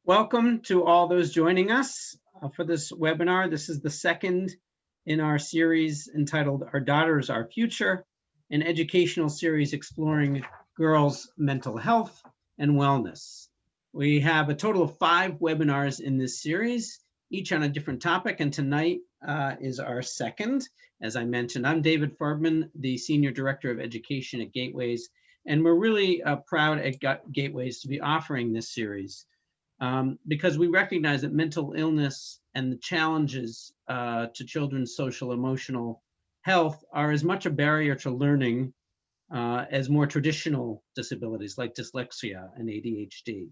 Welcome to all those joining us for this webinar. This is the second in our series entitled Our Daughters, Our Future, an educational series exploring girls' mental health and wellness. We have a total of 5 webinars in this series, each on a different topic, and tonight is our second. As I mentioned, I'm David Farbman, the Senior Director of Education at Gateways, and we're really proud at Gateways to be offering this series. Because we recognize that mental illness and the challenges to children's social emotional health are as much a barrier to learning as more traditional disabilities like dyslexia and ADHD.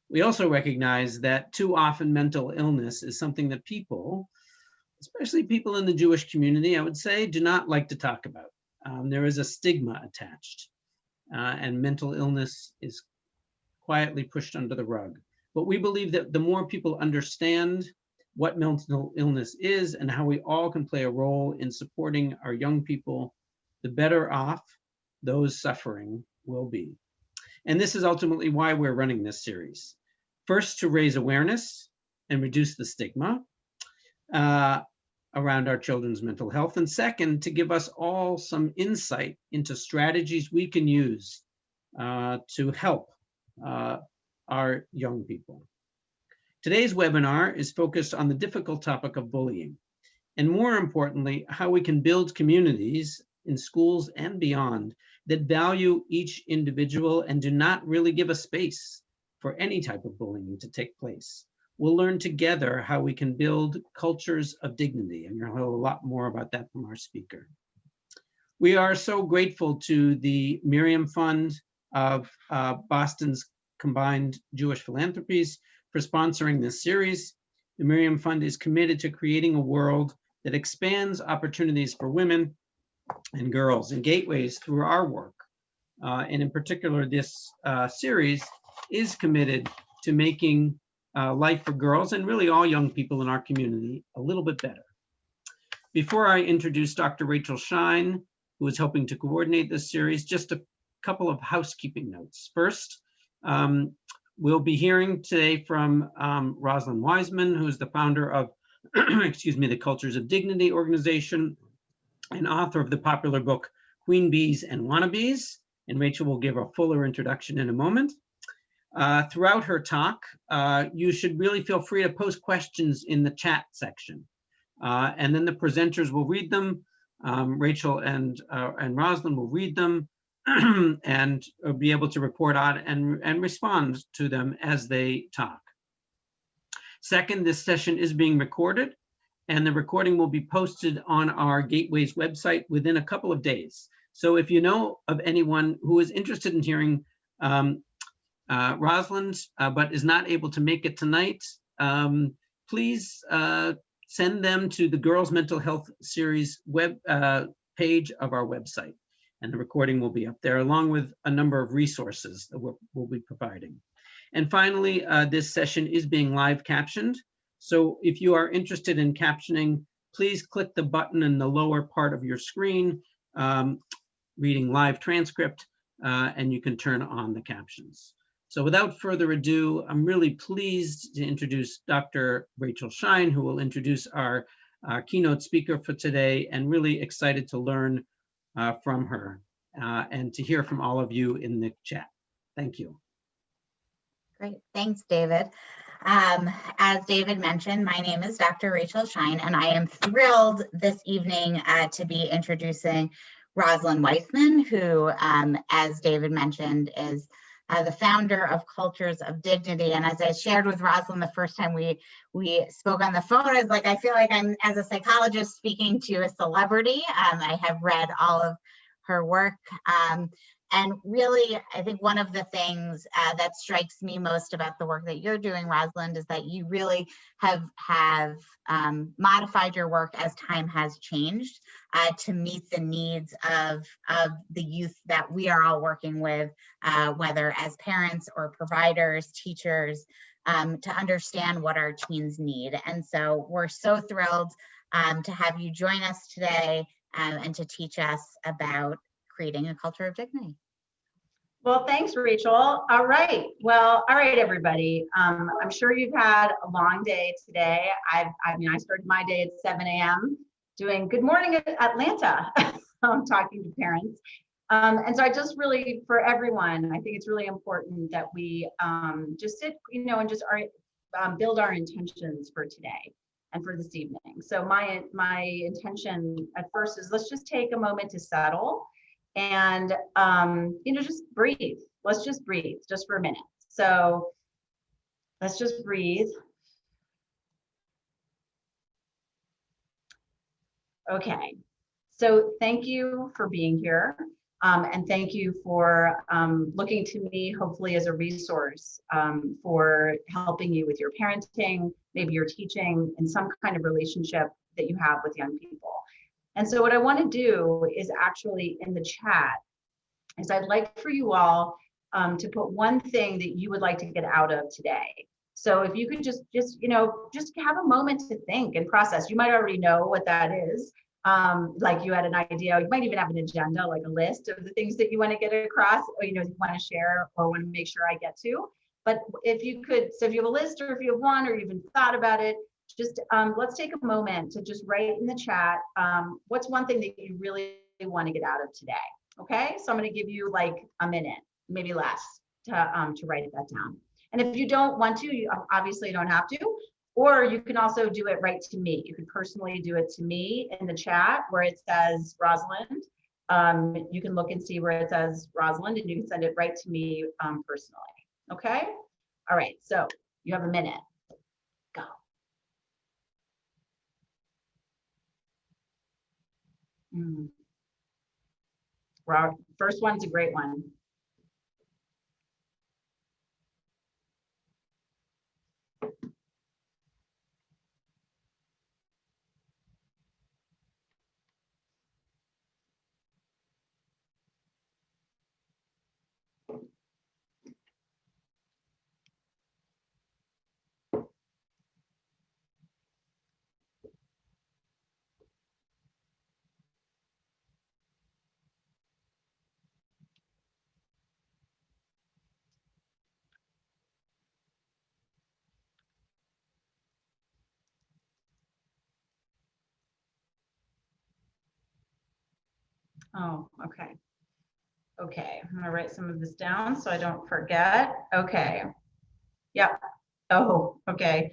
We also recognize that too often mental illness is something that people, especially people in the Jewish community, I would say, do not like to talk about. There is a stigma attached, and mental illness is quietly pushed under the rug. But we believe that the more people understand what mental illness is and how we all can play a role in supporting our young people, the better off those suffering will be. And this is ultimately why we're running this series. First, to raise awareness and reduce the stigma around our children's mental health. And second, to give us all some insight into strategies we can use to help our young people. Today's webinar is focused on the difficult topic of bullying, and more importantly, how we can build communities in schools and beyond that value each individual and do not really give a space for any type of bullying to take place. We'll learn together how we can build cultures of dignity, and you'll hear a lot more about that from our speaker. We are so grateful to the Miriam Fund of Boston's Combined Jewish Philanthropies for sponsoring this series. The Miriam Fund is committed to creating a world that expands opportunities for women and girls and Gateways through our work. And in particular, this series is committed to making life for girls and really all young people in our community a little bit better. Before I introduce Dr. Rachel Shine, who is helping to coordinate this series, just a couple of housekeeping notes. First, we'll be hearing today from Rosalind Wiseman, who's the founder of, the Cultures of Dignity organization and author of the popular book, Queen Bees and Wannabes. And Rachel will give a fuller introduction in a moment. Throughout her talk, you should really feel free to post questions in the chat section. And then the presenters will read them. Rachel and Rosalind will read them and be able to report on and respond to them as they talk. Second, this session is being recorded, and the recording will be posted on our Gateways website within a couple of days. So if you know of anyone who is interested in hearing Rosalind, but is not able to make it tonight, please send them to the Girls Mental Health Series web page of our website. And the recording will be up there along with a number of resources that we'll be providing. And finally, this session is being live captioned. So if you are interested in captioning, please click the button in the lower part of your screen, reading live transcript, and you can turn on the captions. So without further ado, I'm really pleased to introduce Dr. Rachel Shine, who will introduce our keynote speaker for today, and really excited to learn from her and to hear from all of you in the chat. Thank you. Great, thanks, David. As David mentioned, my name is Dr. Rachel Shine, and I am thrilled this evening to be introducing Rosalind Wiseman, who, as David mentioned, is the founder of Cultures of Dignity. And as I shared with Rosalind the first time we spoke on the phone, I was like, I feel like I'm, as a psychologist, speaking to a celebrity. I have read all of her work. And really, I think one of the things that strikes me most about the work that you're doing, Rosalind, is that you really have modified your work as time has changed to meet the needs of the youth that we are all working with, whether as parents or providers, teachers, to understand what our teens need. And so we're so thrilled to have you join us today and to teach us about creating a culture of dignity. Well, thanks, Rachel. All right. Well, all right, everybody. I'm sure you've had a long day today. I started my day at 7 a.m. doing Good Morning Atlanta. I'm talking to parents. And so I just really, for everyone, I think it's really important that we just sit, and just build our intentions for today and for this evening. So my intention at first is let's just take a moment to settle and just breathe. Let's just breathe just for a minute. So let's just breathe. Okay, so thank you for being here, and thank you for looking to me hopefully as a resource for helping you with your parenting, maybe your teaching, in some kind of relationship that you have with young people. And so what I want to do is actually in the chat is I'd like for you all to put one thing that you would like to get out of today. So if you could just have a moment to think and process. You might already know what that is. Like you had an idea, you might even have an agenda, like a list of the things that you want to get across, or you want to share or want to make sure I get to. But if you could, so if you have a list or if you have one or you even thought about it, just let's take a moment to just write in the chat, what's one thing that you really want to get out of today? Okay, so I'm going to give you like a minute, maybe less, to write that down. And if you don't want to, you obviously don't have to, or you can also do it right to me. You can personally do it to me in the chat where it says Rosalind. You can look and see where it says Rosalind, and you can send it right to me personally. Okay, all right, so you have a minute. Go. Wow, first one's a great one. Oh, okay. Okay, I'm gonna write some of this down so I don't forget. Okay. Yep. Oh, okay.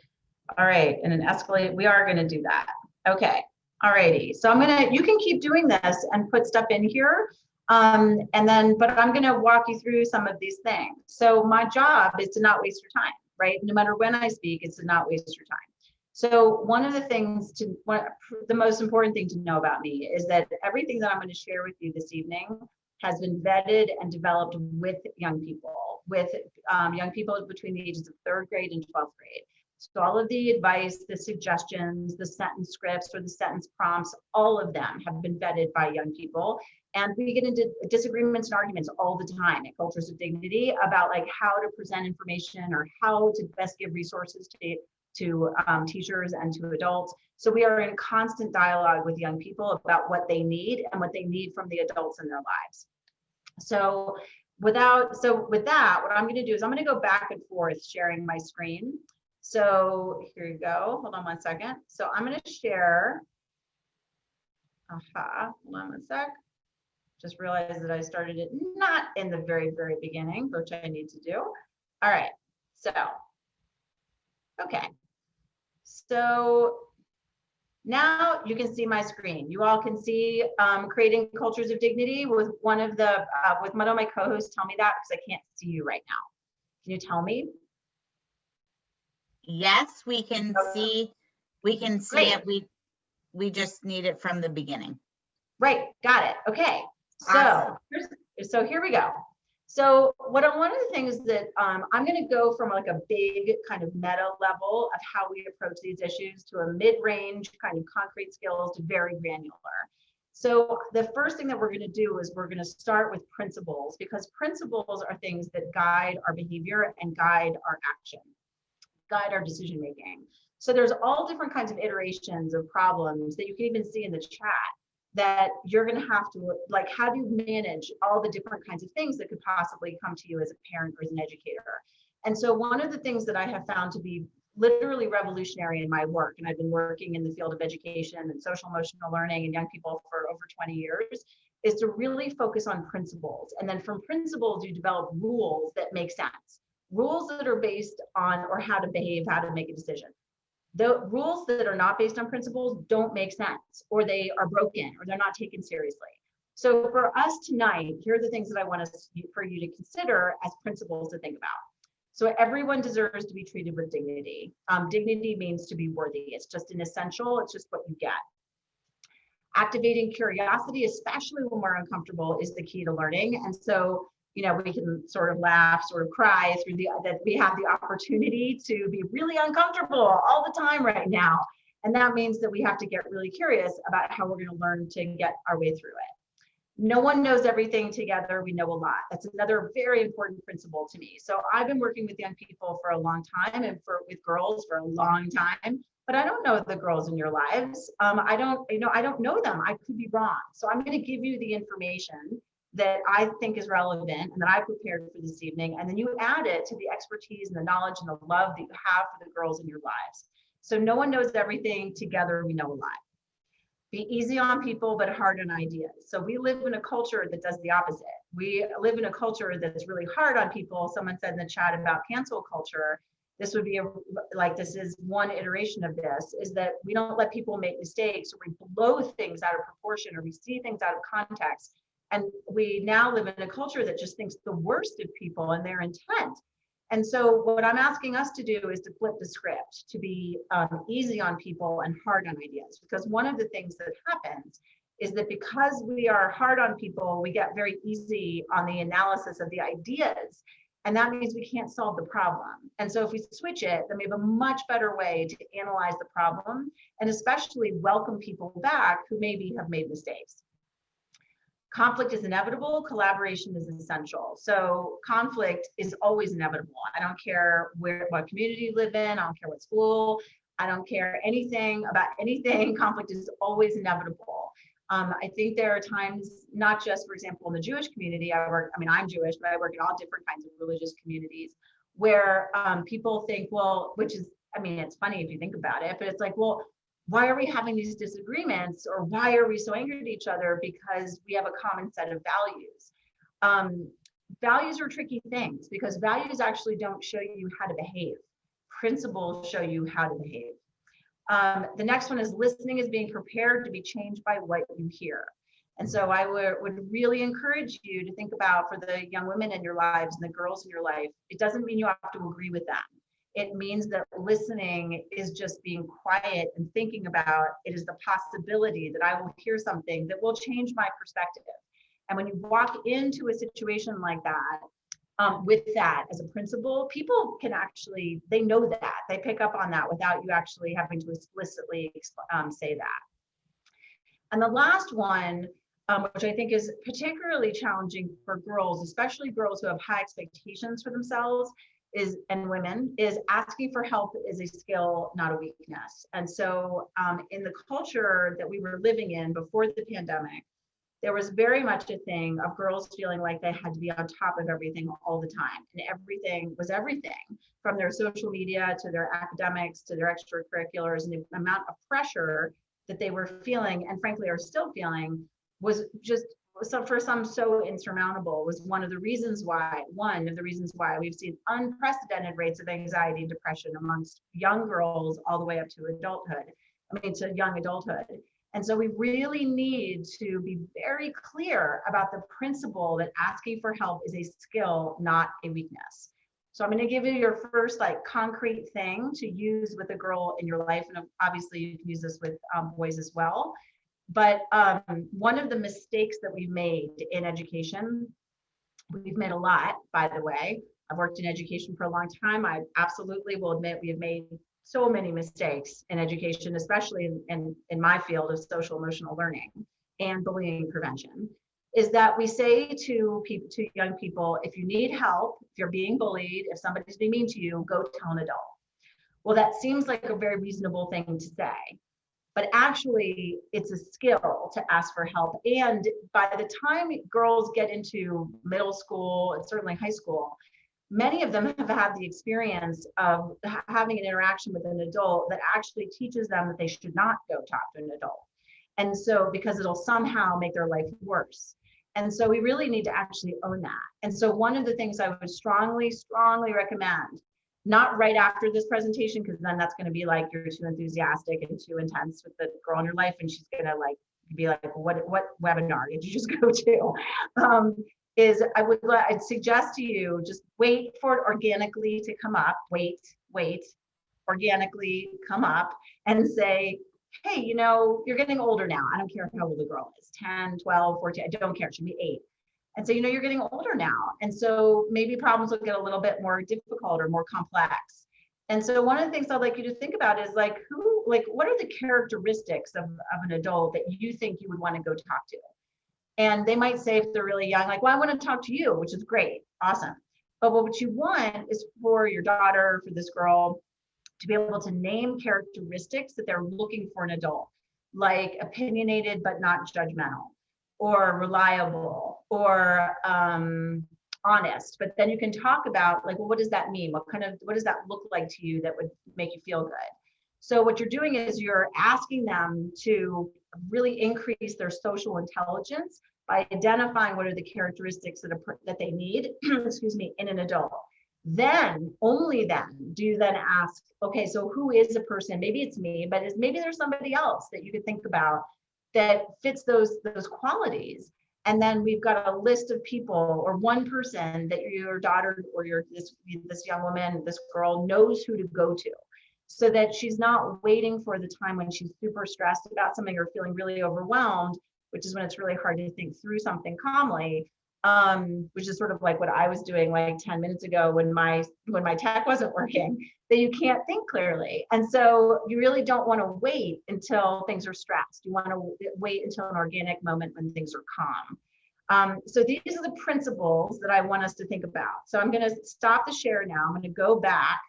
All right, and an escalate, we are gonna do that. Okay, all righty. So you can keep doing this and put stuff in here. But I'm gonna walk you through some of these things. So my job is to not waste your time, right? No matter when I speak, it's to not waste your time. So one of the things the most important thing to know about me is that everything that I'm going to share with you this evening has been vetted and developed with young people, between the ages of 3rd grade and 12th grade. So all of the advice, the suggestions, the sentence scripts or the sentence prompts, all of them have been vetted by young people. And we get into disagreements and arguments all the time at Cultures of Dignity about like how to present information or how to best give resources to teachers and to adults. So we are in constant dialogue with young people about what they need and what they need from the adults in their lives. So with that, what I'm going to do is I'm going to go back and forth sharing my screen. So here you go. Hold on one second. So I'm going to share. Hold on one sec. Just realized that I started it not in the very, very beginning, which I need to do. All right. So, okay. So now you can see my screen. You all can see creating cultures of dignity with one of with one of my co-hosts. Tell me that because I can't see you right now. Can you tell me? Yes, we can see. We can see Great. it. We just need it from the beginning. Right. Got it. Okay. Awesome. So here we go. So one of the things that I'm going to go from like a big kind of meta level of how we approach these issues to a mid-range kind of concrete skills to very granular. So the first thing that we're going to do is we're going to start with principles, because principles are things that guide our behavior and guide our action, guide our decision making. So there's all different kinds of iterations of problems that you can even see in the chat. that you're going to have to, like, how do you manage all the different kinds of things that could possibly come to you as a parent or as an educator? And so one of the things that I have found to be literally revolutionary in my work, and I've been working in the field of education and social emotional learning and young people for over 20 years, is to really focus on principles. And then from principles, you develop rules that make sense. Rules that are based on, or how to behave, how to make a decision. The rules that are not based on principles don't make sense, or they are broken, or they're not taken seriously. So for us tonight, here are the things that I want for you to consider as principles to think about. So everyone deserves to be treated with dignity. Dignity means to be worthy. It's just an essential, it's just what you get. Activating curiosity, especially when we're uncomfortable, is the key to learning. And so, you know, we can sort of laugh, sort of cry through that we have the opportunity to be really uncomfortable all the time right now. And that means that we have to get really curious about how we're going to learn to get our way through it. No one knows everything. Together we know a lot. That's another very important principle to me. So I've been working with young people for a long time, and with girls for a long time, but I don't know the girls in your lives. I don't know them. I could be wrong. So I'm going to give you the information that I think is relevant and that I prepared for this evening. And then you add it to the expertise and the knowledge and the love that you have for the girls in your lives. So no one knows everything. Together we know a lot. Be easy on people, but hard on ideas. So we live in a culture that does the opposite. We live in a culture that's really hard on people. Someone said in the chat about cancel culture. This would be this is one iteration of this, is that we don't let people make mistakes, or we blow things out of proportion, or we see things out of context. And we now live in a culture that just thinks the worst of people and their intent. And so what I'm asking us to do is to flip the script, to be easy on people and hard on ideas. Because one of the things that happens is that because we are hard on people, we get very easy on the analysis of the ideas. And that means we can't solve the problem. And so if we switch it, then we have a much better way to analyze the problem, and especially welcome people back who maybe have made mistakes. Conflict is inevitable. Collaboration is essential. So conflict is always inevitable. I don't care what community you live in. I don't care what school. I don't care anything about anything. Conflict is always inevitable. I think there are times, not just, for example, in the Jewish community, I'm Jewish, but I work in all different kinds of religious communities, where people think, well, it's funny if you think about it, but it's like, well, why are we having these disagreements, or why are we so angry at each other? Because we have a common set of values. Values are tricky things, because values actually don't show you how to behave. Principles show you how to behave. The next one is listening is being prepared to be changed by what you hear. And so I would really encourage you to think about, for the young women in your lives and the girls in your life, it doesn't mean you have to agree with them. It means that listening is just being quiet and thinking about it, is the possibility that I will hear something that will change my perspective. And when you walk into a situation like that, with that as a principle, people can actually, they know that, they pick up on that without you actually having to explicitly say that. And the last one, which I think is particularly challenging for girls, especially girls who have high expectations for themselves, and women, is asking for help is a skill, not a weakness. And so in the culture that we were living in before the pandemic, there was very much a thing of girls feeling like they had to be on top of everything all the time. And everything was everything, from their social media to their academics to their extracurriculars, and the amount of pressure that they were feeling, and frankly are still feeling, was just, for some so insurmountable. Was one of the reasons why we've seen unprecedented rates of anxiety and depression amongst young girls all the way up to to young adulthood. And so we really need to be very clear about the principle that asking for help is a skill, not a weakness. So I'm going to give you your first concrete thing to use with a girl in your life. And obviously you can use this with boys as well. But one of the mistakes that we've made in education, we've made a lot, by the way. I've worked in education for a long time. I absolutely will admit we have made so many mistakes in education, especially in my field of social emotional learning and bullying prevention, is that we say to young people, if you need help, if you're being bullied, if somebody's being mean to you, go tell an adult. Well, that seems like a very reasonable thing to say. but actually it's a skill to ask for help. And by the time girls get into middle school and certainly high school, many of them have had the experience of having an interaction with an adult that actually teaches them that they should not go talk to an adult. And so, because it'll somehow make their life worse. And so we really need to actually own that. And so one of the things I would strongly, strongly recommend, not right after this presentation, because then that's going to be like, you're too enthusiastic and too intense with the girl in your life, and she's going to like be like, what webinar did you just go to? I'd suggest to you, just wait for it organically to come up, wait, organically come up and say, hey, you know, you're getting older now. I don't care how old the girl is, 10, 12, 14, I don't care, it should be 8. And so, you know, you're getting older now. And so maybe problems will get a little bit more difficult or more complex. And so one of the things I'd like you to think about is like, what are the characteristics of an adult that you think you would want to go talk to? And they might say, if they're really young, like, well, I want to talk to you, which is great, awesome. But what you want is for your daughter, for this girl, to be able to name characteristics that they're looking for an adult, like opinionated but not judgmental, or reliable, or honest. But then you can talk about like, well, what does that mean? What does that look like to you that would make you feel good? So what you're doing is you're asking them to really increase their social intelligence by identifying what are the characteristics that they need, excuse me, in an adult. Then, only then, do you then ask, okay, so who is a person? Maybe it's me, but maybe there's somebody else that you could think about that fits those qualities. And then we've got a list of people or one person that your daughter or this young woman, this girl knows who to go to, so that she's not waiting for the time when she's super stressed about something or feeling really overwhelmed, which is when it's really hard to think through something calmly. Which is sort of like what I was doing like 10 minutes ago when my tech wasn't working, that you can't think clearly. And so you really don't want to wait until things are stressed. You want to wait until an organic moment when things are calm. So these are the principles that I want us to think about. So I'm going to stop the share now. I'm going to go back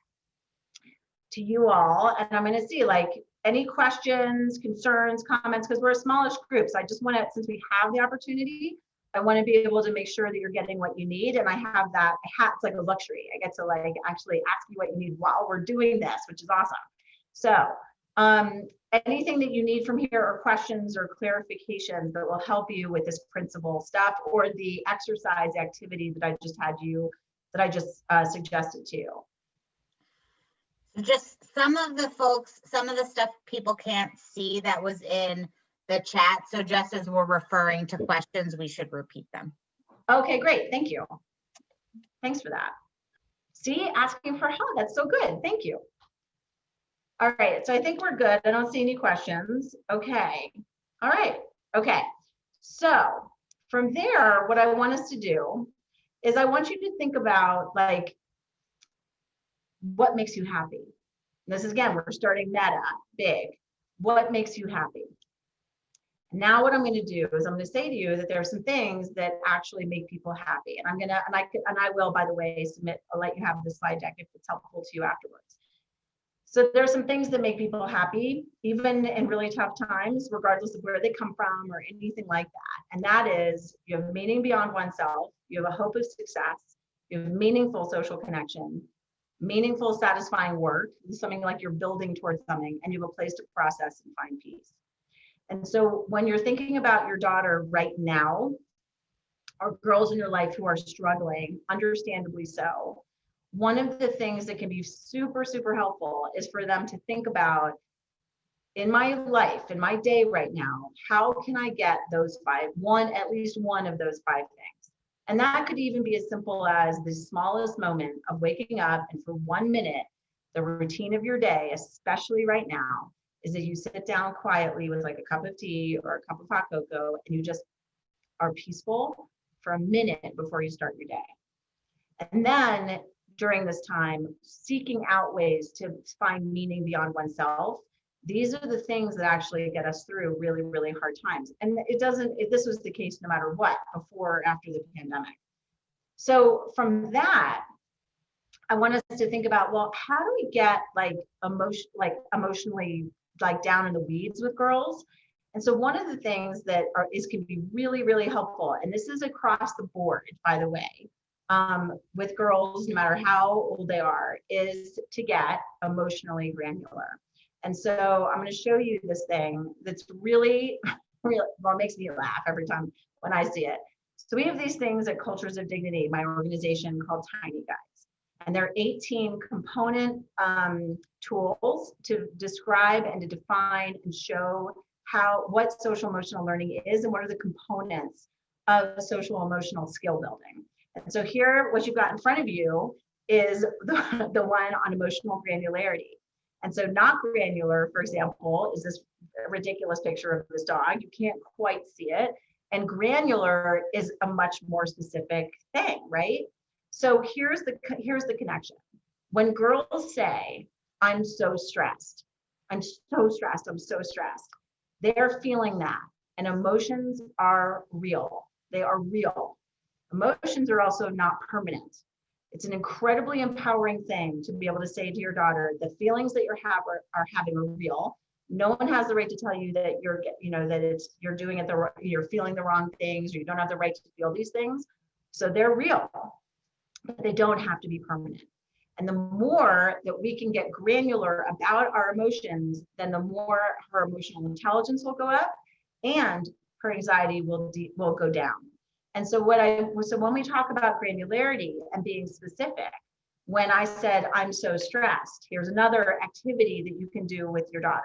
to you all, and I'm going to see like any questions, concerns, comments, because we're a smallish group. So I just want to, since we have the opportunity, I want to be able to make sure that you're getting what you need. And I have that, it's like a luxury. I get to like actually ask you what you need while we're doing this, which is awesome. So anything that you need from here or questions or clarifications that will help you with this principle stuff or the exercise activity that I just suggested to you. Just some of the stuff people can't see that was in the chat. So just as we're referring to questions, we should repeat them. Okay, great. Thank you. Thanks for that. See, asking for help. That's so good. Thank you. All right. So I think we're good. I don't see any questions. Okay. All right. Okay. So from there, what I want us to do is I want you to think about like, what makes you happy? This is, again, we're starting meta, big. What makes you happy? Now what I'm going to do is I'm going to say to you that there are some things that actually make people happy. And I will, by the way, I'll let you have the slide deck if it's helpful to you afterwards. So there are some things that make people happy, even in really tough times, regardless of where they come from or anything like that. And that is, you have meaning beyond oneself, you have a hope of success, you have meaningful social connection, meaningful, satisfying work, something like you're building towards something, and you have a place to process and find peace. And so when you're thinking about your daughter right now, or girls in your life who are struggling, understandably so, one of the things that can be super, super helpful is for them to think about, in my life, in my day right now, how can I get at least one of those 5 things? And that could even be as simple as the smallest moment of waking up, and for 1 minute, the routine of your day, especially right now, is that you sit down quietly with like a cup of tea or a cup of hot cocoa, and you just are peaceful for a minute before you start your day. And then during this time, seeking out ways to find meaning beyond oneself. These are the things that actually get us through really, really hard times. And this was the case no matter what, before or after the pandemic. So from that, I want us to think about, well, how do we get like emotionally like down in the weeds with girls. And so one of the things that can be really, really helpful, and this is across the board, by the way, with girls, no matter how old they are, is to get emotionally granular. And so I'm going to show you this thing that's really, really, well, it makes me laugh every time when I see it. So we have these things at Cultures of Dignity, my organization, called Tiny Guides. And they're 18 component tools to describe and to define and show what social emotional learning is and what are the components of social emotional skill building. And so here, what you've got in front of you is the one on emotional granularity. And so not granular, for example, is this ridiculous picture of this dog. You can't quite see it. And granular is a much more specific thing, right? So here's the connection. When girls say, I'm so stressed, I'm so stressed, I'm so stressed, they're feeling that. And emotions are real. They are real. Emotions are also not permanent. It's an incredibly empowering thing to be able to say to your daughter, the feelings that are having are real. No one has the right to tell you that you're doing it you're feeling the wrong things, or you don't have the right to feel these things. So they're real, but they don't have to be permanent. And the more that we can get granular about our emotions, then the more her emotional intelligence will go up and her anxiety will go down. And so when we talk about granularity and being specific, when I said, I'm so stressed, here's another activity that you can do with your daughter.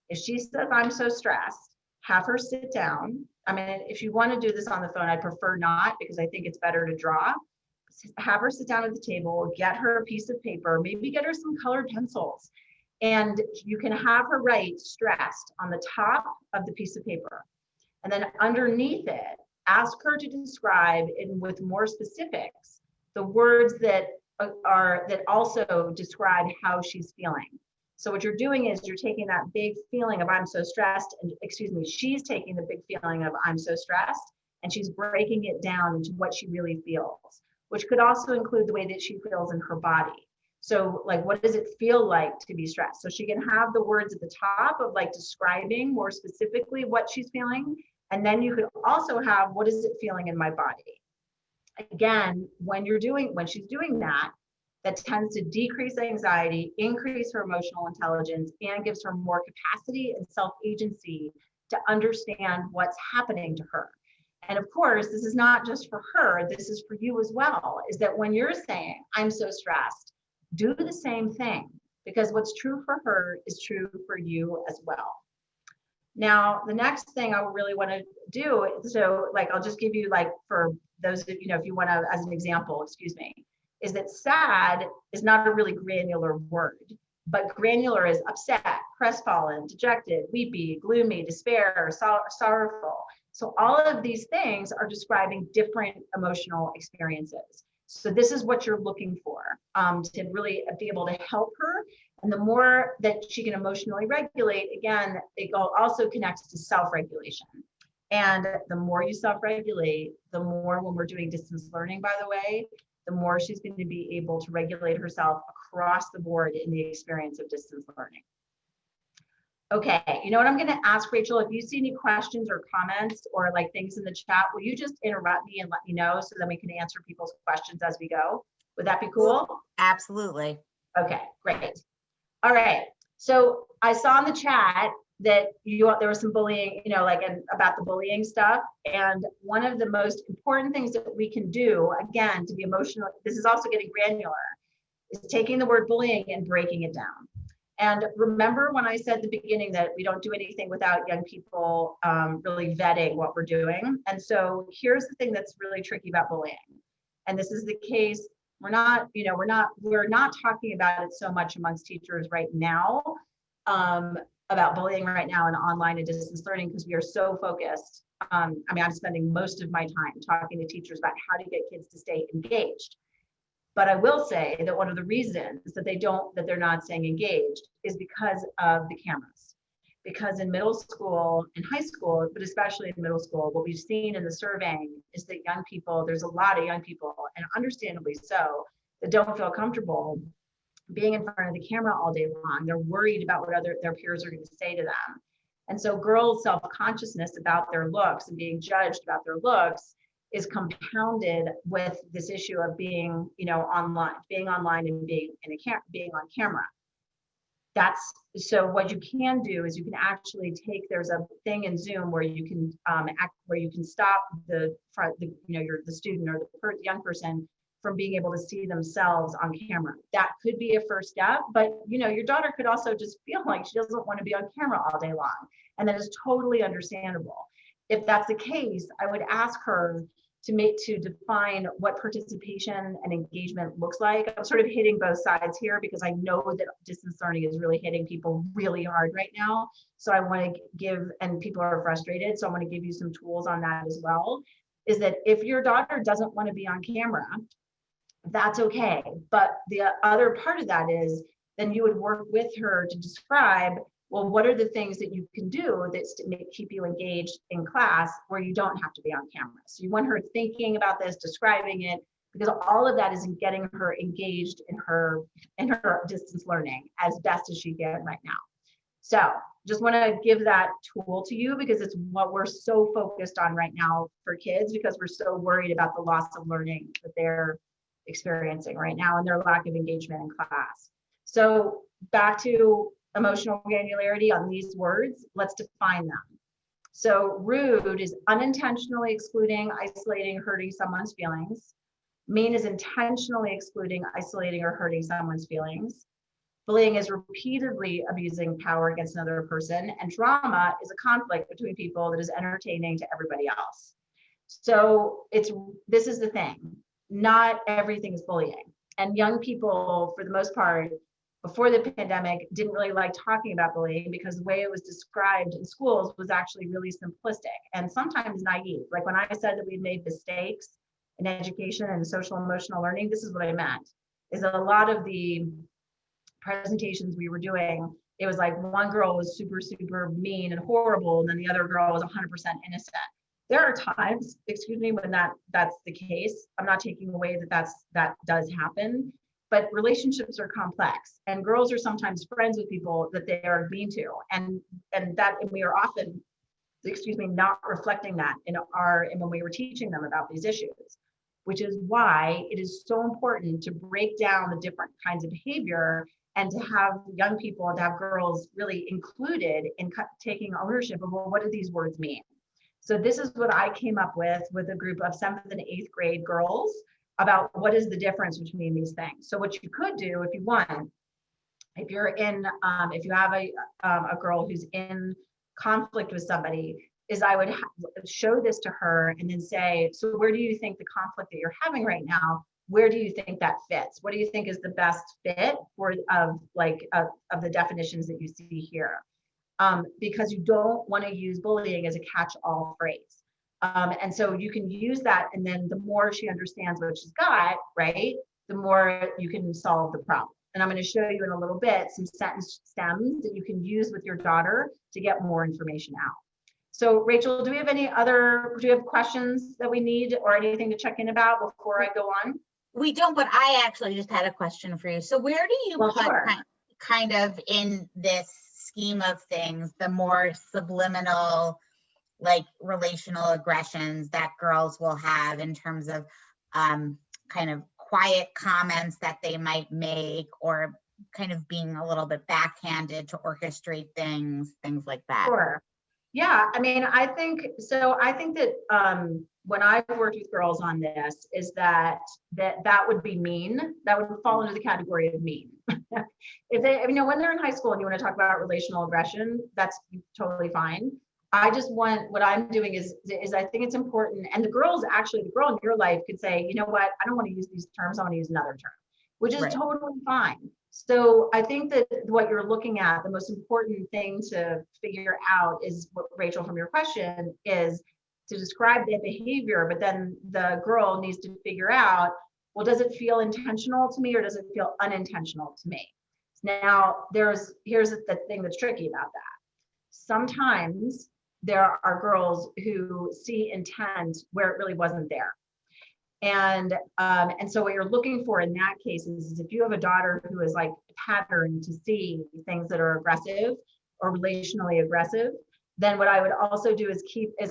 If she says, I'm so stressed, have her sit down. I mean, if you want to do this on the phone, I'd prefer not, because I think it's better to draw. Have her sit down at the table, get her a piece of paper, maybe get her some colored pencils. And you can have her write stressed on the top of the piece of paper. And then underneath it, ask her to describe with more specifics the words that also describe how she's feeling. So what you're doing is you're taking that big feeling of I'm so stressed, and she's taking the big feeling of I'm so stressed, and she's breaking it down into what she really feels, which could also include the way that she feels in her body. So like, what does it feel like to be stressed? So she can have the words at the top of like describing more specifically what she's feeling. And then you could also have, what is it feeling in my body? Again, when she's doing that, that tends to decrease anxiety, increase her emotional intelligence, and gives her more capacity and self-agency to understand what's happening to her. And of course, this is not just for her, this is for you as well, is that when you're saying, I'm so stressed, do the same thing, because what's true for her is true for you as well. Now, the next thing I really want to do, so like, I'll just give you like, for those of if you want to, as an example, is that sad is not a really granular word, but granular is upset, crestfallen, dejected, weepy, gloomy, despair, sorrowful. So all of these things are describing different emotional experiences. So this is what you're looking for, to really be able to help her. And the more that she can emotionally regulate, again, it also connects to self-regulation. And the more you self-regulate, the more, when we're doing distance learning, by the way, the more she's going to be able to regulate herself across the board in the experience of distance learning. Okay, you know what I'm going to ask, Rachel, if you see any questions or comments or like things in the chat, will you just interrupt me and let me know so then we can answer people's questions as we go? Would that be cool? Absolutely. Okay, great. All right, so I saw in the chat that there was some bullying, about the bullying stuff. And one of the most important things that we can do, again, to be emotional, this is also getting granular, is taking the word bullying and breaking it down. And remember when I said at the beginning that we don't do anything without young people really vetting what we're doing. And so here's the thing that's really tricky about bullying. And this is the case, we're not talking about it so much amongst teachers right now, about bullying right now in online and distance learning, because we are so focused. I'm spending most of my time talking to teachers about how to get kids to stay engaged. But I will say that one of the reasons that they're not staying engaged is because of the cameras. Because in middle school and high school, but especially in middle school, what we've seen in the surveying is that there's a lot of young people, and understandably so, that don't feel comfortable being in front of the camera all day long. They're worried about what their peers are going to say to them. And so girls' self-consciousness about their looks and being judged about their looks is compounded with this issue of being, online and being on camera. So what you can do is you can actually there's a thing in Zoom where you can stop the student or the young person from being able to see themselves on camera. That could be a first step, but your daughter could also just feel like she doesn't want to be on camera all day long. And that is totally understandable. If that's the case, I would ask her to define what participation and engagement looks like. I'm sort of hitting both sides here because I know that distance learning is really hitting people really hard right now. So I want to and people are frustrated. So I want to give you some tools on that as well, is that if your daughter doesn't want to be on camera, that's okay. But the other part of that is then you would work with her to describe, well, what are the things that you can do that keep you engaged in class where you don't have to be on camera? So you want her thinking about this, describing it, because all of that is in getting her engaged in her distance learning as best as she can right now. So just want to give that tool to you because it's what we're so focused on right now for kids, because we're so worried about the loss of learning that they're experiencing right now and their lack of engagement in class. So back to emotional granularity on these words, let's define them. So rude is unintentionally excluding, isolating, hurting someone's feelings. Mean is intentionally excluding, isolating, or hurting someone's feelings. Bullying is repeatedly abusing power against another person. And drama is a conflict between people that is entertaining to everybody else. So this is the thing. Not everything is bullying. And young people, for the most part, before the pandemic, didn't really like talking about bullying because the way it was described in schools was actually really simplistic and sometimes naive. Like when I said that we'd made mistakes in education and social emotional learning, this is what I meant, is that a lot of the presentations we were doing, it was like one girl was super, super mean and horrible, and then the other girl was 100% innocent. There are times, when that's the case. I'm not taking away that does happen, but relationships are complex, and girls are sometimes friends with people that they are mean to, and we are often, not reflecting that when we were teaching them about these issues, which is why it is so important to break down the different kinds of behavior and to have young people, to have girls really included in taking ownership of, well, what do these words mean? So this is what I came up with a group of 7th and 8th grade girls about what is the difference between these things. So what you could do if you want, if you have a girl who's in conflict with somebody, is I would show this to her and then say, so where do you think the conflict that you're having right now, where do you think that fits? What do you think is the best fit of the definitions that you see here? Because you don't want to use bullying as a catch-all phrase. And so you can use that, and then the more she understands what she's got, right, the more you can solve the problem. And I'm going to show you in a little bit some sentence stems that you can use with your daughter to get more information out. So Rachel, do we have questions that we need or anything to check in about before I go on? We don't, but I actually just had a question for you. So where do you put sure. kind of in this scheme of things, the more subliminal, like relational aggressions that girls will have in terms of kind of quiet comments that they might make, or kind of being a little bit backhanded to orchestrate things like that? Sure. Yeah, I mean, I think that when I've worked with girls on this, is that would be mean. That would fall into the category of mean. If they, when they're in high school and you want to talk about relational aggression, that's totally fine. What I'm doing is I think it's important, and the girl in your life could say, you know what, I don't want to use these terms, I want to use another term, which is right. Totally fine. So I think that what you're looking at, the most important thing to figure out is what, Rachel, from your question, is to describe the behavior, but then the girl needs to figure out, well, does it feel intentional to me or does it feel unintentional to me? Now, here's the thing that's tricky about that. Sometimes there are girls who see intent where it really wasn't there. And so what you're looking for in that case is if you have a daughter who is like patterned to see things that are aggressive or relationally aggressive, then what I would also do is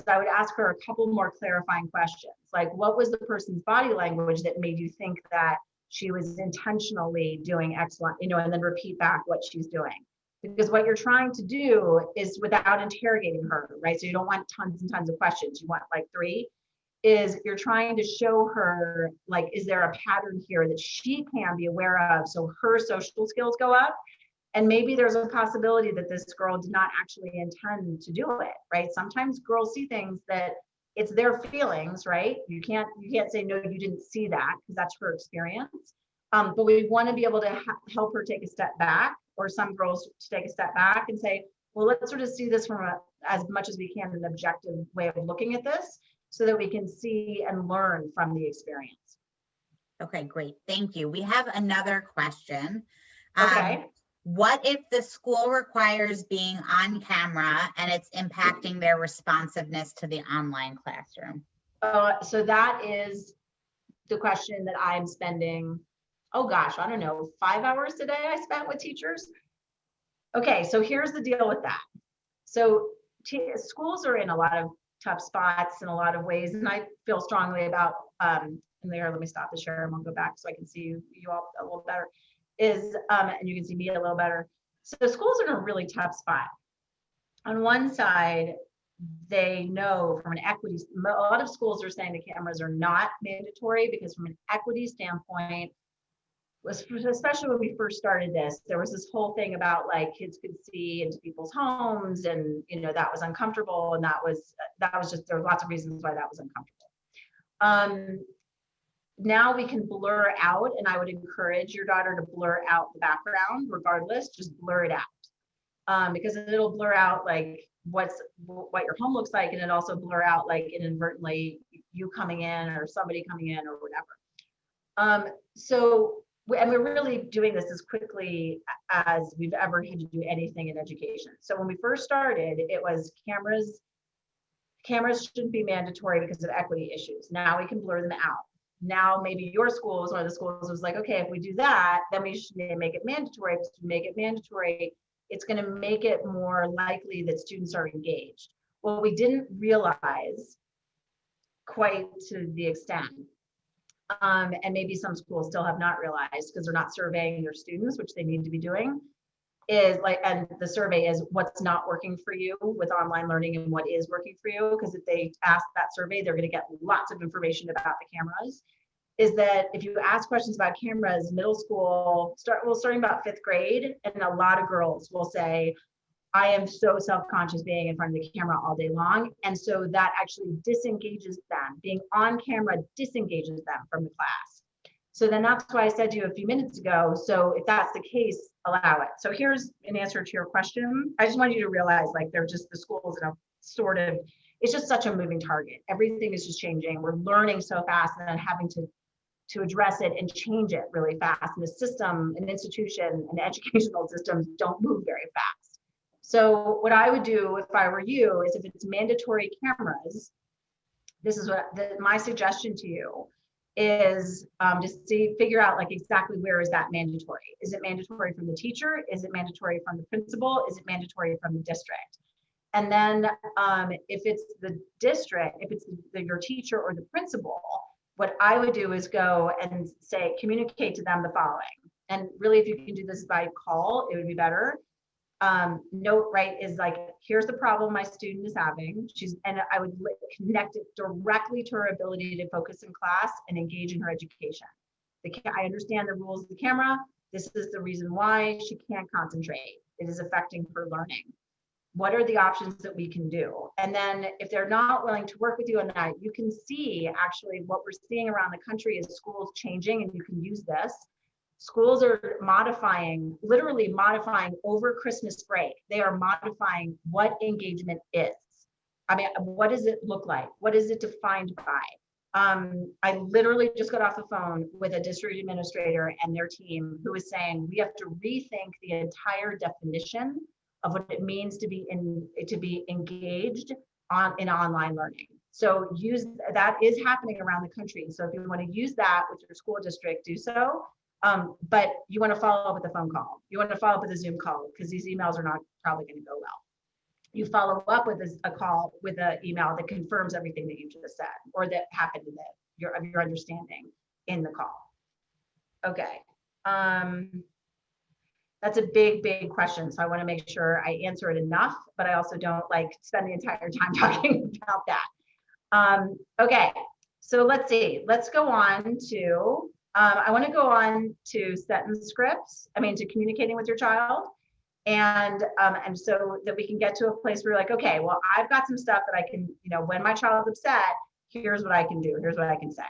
I would ask her a couple more clarifying questions. Like, what was the person's body language that made you think that she was intentionally doing X, Y, and then repeat back what she's doing. Because what you're trying to do is without interrogating her, right? So you don't want tons and tons of questions. You want like 3. Is you're trying to show her, like, is there a pattern here that she can be aware of so her social skills go up? And maybe there's a possibility that this girl did not actually intend to do it, right? Sometimes girls see things that it's their feelings, right? You can't say, no, you didn't see that, because that's her experience. But we want to be able to help her take a step back, or some girls to take a step back and say, well, let's sort of see this from as much as we can, an objective way of looking at this, so that we can see and learn from the experience. Okay, great. Thank you. We have another question. Okay. What if the school requires being on camera and it's impacting their responsiveness to the online classroom? So that is the question that I'm spending, oh gosh, I don't know, 5 hours a day I spent with teachers. Okay, so here's the deal with that. So schools are in a lot of tough spots in a lot of ways, and I feel strongly about, and there, let me stop the share and we'll go back so I can see you all a little better, and you can see me a little better. So schools are in a really tough spot. On one side, they know from an equity, a lot of schools are saying the cameras are not mandatory because from an equity standpoint, especially when we first started this, there was this whole thing about like kids could see into people's homes, and that was uncomfortable, and that was just, there were lots of reasons why that was uncomfortable. Now we can blur out, and I would encourage your daughter to blur out the background regardless, just blur it out, because it'll blur out like what your home looks like, and it also blur out like inadvertently you coming in or somebody coming in or whatever. And we're really doing this as quickly as we've ever had to do anything in education. So when we first started, it was cameras shouldn't be mandatory because of equity issues. Now we can blur them out. Now maybe your school was one of the schools was like, okay, if we do that, then we should make it mandatory. Because to make it mandatory, it's going to make it more likely that students are engaged. Well, we didn't realize quite to the extent, and maybe some schools still have not realized because they're not surveying their students, which they need to be doing, is like, and the survey is what's not working for you with online learning and what is working for you. Because if they ask that survey, they're going to get lots of information about the cameras. Is that if you ask questions about cameras, middle school, starting about 5th grade, and a lot of girls will say, I am so self-conscious being in front of the camera all day long. And so that actually disengages them. Being on camera disengages them from the class. So then that's why I said to you a few minutes ago, so if that's the case, allow it. So here's an answer to your question. I just want you to realize, like, they're just, the schools in a sort of, it's just such a moving target. Everything is just changing. We're learning so fast and then having to address it and change it really fast. And the system, an institution, and educational systems don't move very fast. So what I would do if I were you is, if it's mandatory cameras, this is what my suggestion to you is, to figure out like exactly where is that mandatory. Is it mandatory from the teacher? Is it mandatory from the principal? Is it mandatory from the district? And then if it's the district, if it's your teacher or the principal, what I would do is go and say, communicate to them the following. And really, if you can do this by call, it would be better. Note, right, is like, here's the problem my student is having. And I would connect it directly to her ability to focus in class and engage in her education. I understand the rules of the camera. This is the reason why she can't concentrate. It is affecting her learning. What are the options that we can do? And then if they're not willing to work with you on that, you can see actually what we're seeing around the country is schools changing, and you can use this. Schools are modifying, literally modifying over Christmas break. They are modifying what engagement is. I mean, what does it look like? What is it defined by? I literally just got off the phone with a district administrator and their team who is saying we have to rethink the entire definition of what it means to be engaged in online learning. So that is happening around the country. So if you want to use that with your school district, do so. But you want to follow up with a phone call. You want to follow up with a Zoom call, because these emails are not probably going to go well. You follow up with a call with an email that confirms everything that you just said, or that happened in your understanding in the call. Okay. That's a big, big question. So I want to make sure I answer it enough, but I also don't like spend the entire time talking about that. Okay, so let's see. Let's go on to, I want to go on to sentence scripts. To communicating with your child. And so that we can get to a place where you're like, okay, well, I've got some stuff that I can, when my child's upset, here's what I can do. Here's what I can say.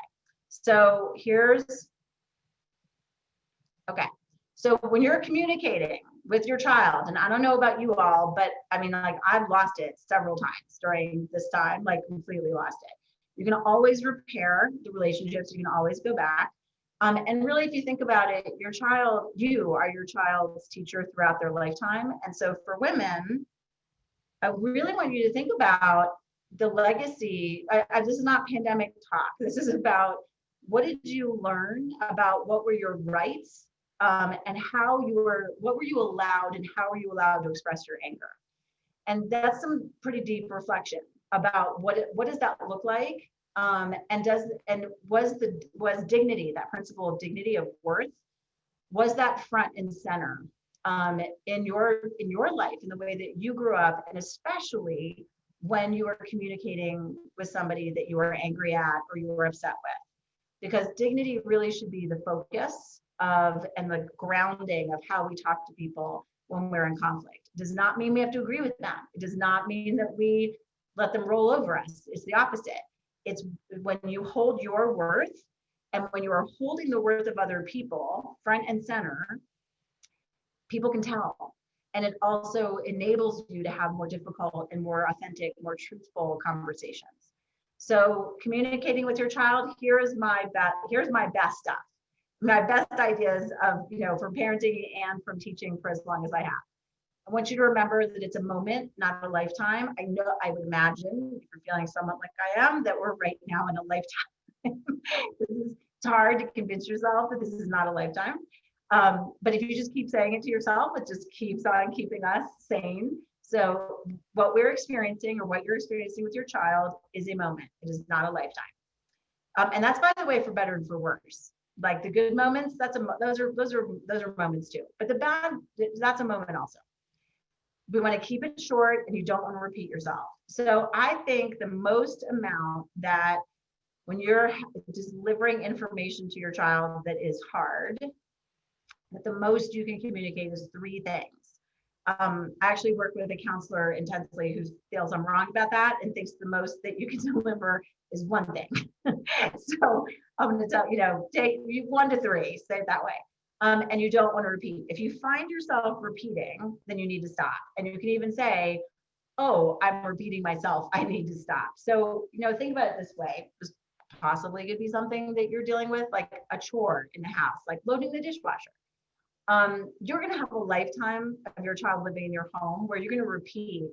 So okay. So when you're communicating with your child, and I don't know about you all, but I've lost it several times during this time, like completely lost it. You can always repair the relationships. You can always go back. And really, if you think about it, you are your child's teacher throughout their lifetime. And so for women, I really want you to think about the legacy. This is not pandemic talk. This is about, what did you learn about what were your rights, and what were you allowed, and how were you allowed to express your anger? And that's some pretty deep reflection about what does that look like? And was dignity, that principle of dignity, of worth, was that front and center in your life, in the way that you grew up, and especially when you were communicating with somebody that you were angry at or you were upset with? Because dignity really should be the focus of, and the grounding of, how we talk to people when we're in conflict. It does not mean we have to agree with them. It does not mean that we let them roll over us. It's the opposite. It's when you hold your worth, and when you are holding the worth of other people front and center, people can tell. And it also enables you to have more difficult and more authentic, more truthful conversations. So communicating with your child, here's my best stuff. My best ideas of, from parenting and from teaching for as long as I have. I want you to remember that it's a moment, not a lifetime. I would imagine, if you're feeling somewhat like I am, that we're right now in a lifetime. It's hard to convince yourself that this is not a lifetime. But if you just keep saying it to yourself, it just keeps on keeping us sane. So what we're experiencing, or what you're experiencing with your child, is a moment. It is not a lifetime. And that's, by the way, for better and for worse. Like the good moments, those are moments too. But the bad, that's a moment also. We want to keep it short, and you don't want to repeat yourself. So I think the most amount that, when you're delivering information to your child that is hard, that the most you can communicate is 3 things. I actually work with a counselor intensely who feels I'm wrong about that, and thinks the most that you can deliver is 1 thing. So I'm going to tell take 1 to 3, say it that way. And you don't want to repeat. If you find yourself repeating, then you need to stop. And you can even say, oh, I'm repeating myself, I need to stop. So, think about it this way. This possibly could be something that you're dealing with, like a chore in the house, like loading the dishwasher. You're going to have a lifetime of your child living in your home where you're going to repeat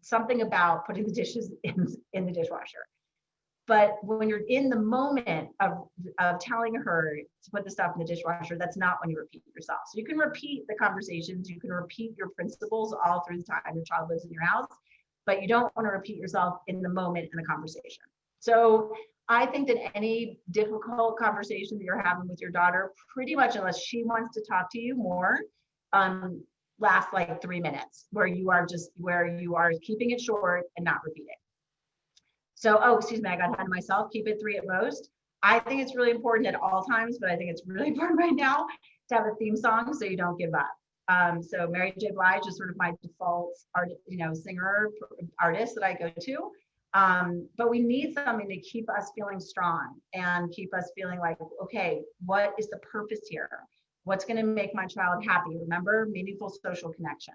something about putting the dishes in the dishwasher. But when you're in the moment of telling her to put the stuff in the dishwasher, that's not when you repeat yourself. So you can repeat the conversations, you can repeat your principles all through the time your child lives in your house, but you don't want to repeat yourself in the moment in the conversation. So I think that any difficult conversation that you're having with your daughter, pretty much, unless she wants to talk to you more, lasts like 3 minutes, where you are keeping it short and not repeating. So, excuse me, I got ahead of myself. Keep it 3 at most. I think it's really important at all times, but I think it's really important right now to have a theme song so you don't give up. So Mary J. Blige is sort of my default singer artist that I go to. But we need something to keep us feeling strong and keep us feeling like, okay, what is the purpose here? What's going to make my child happy? Remember, meaningful social connection,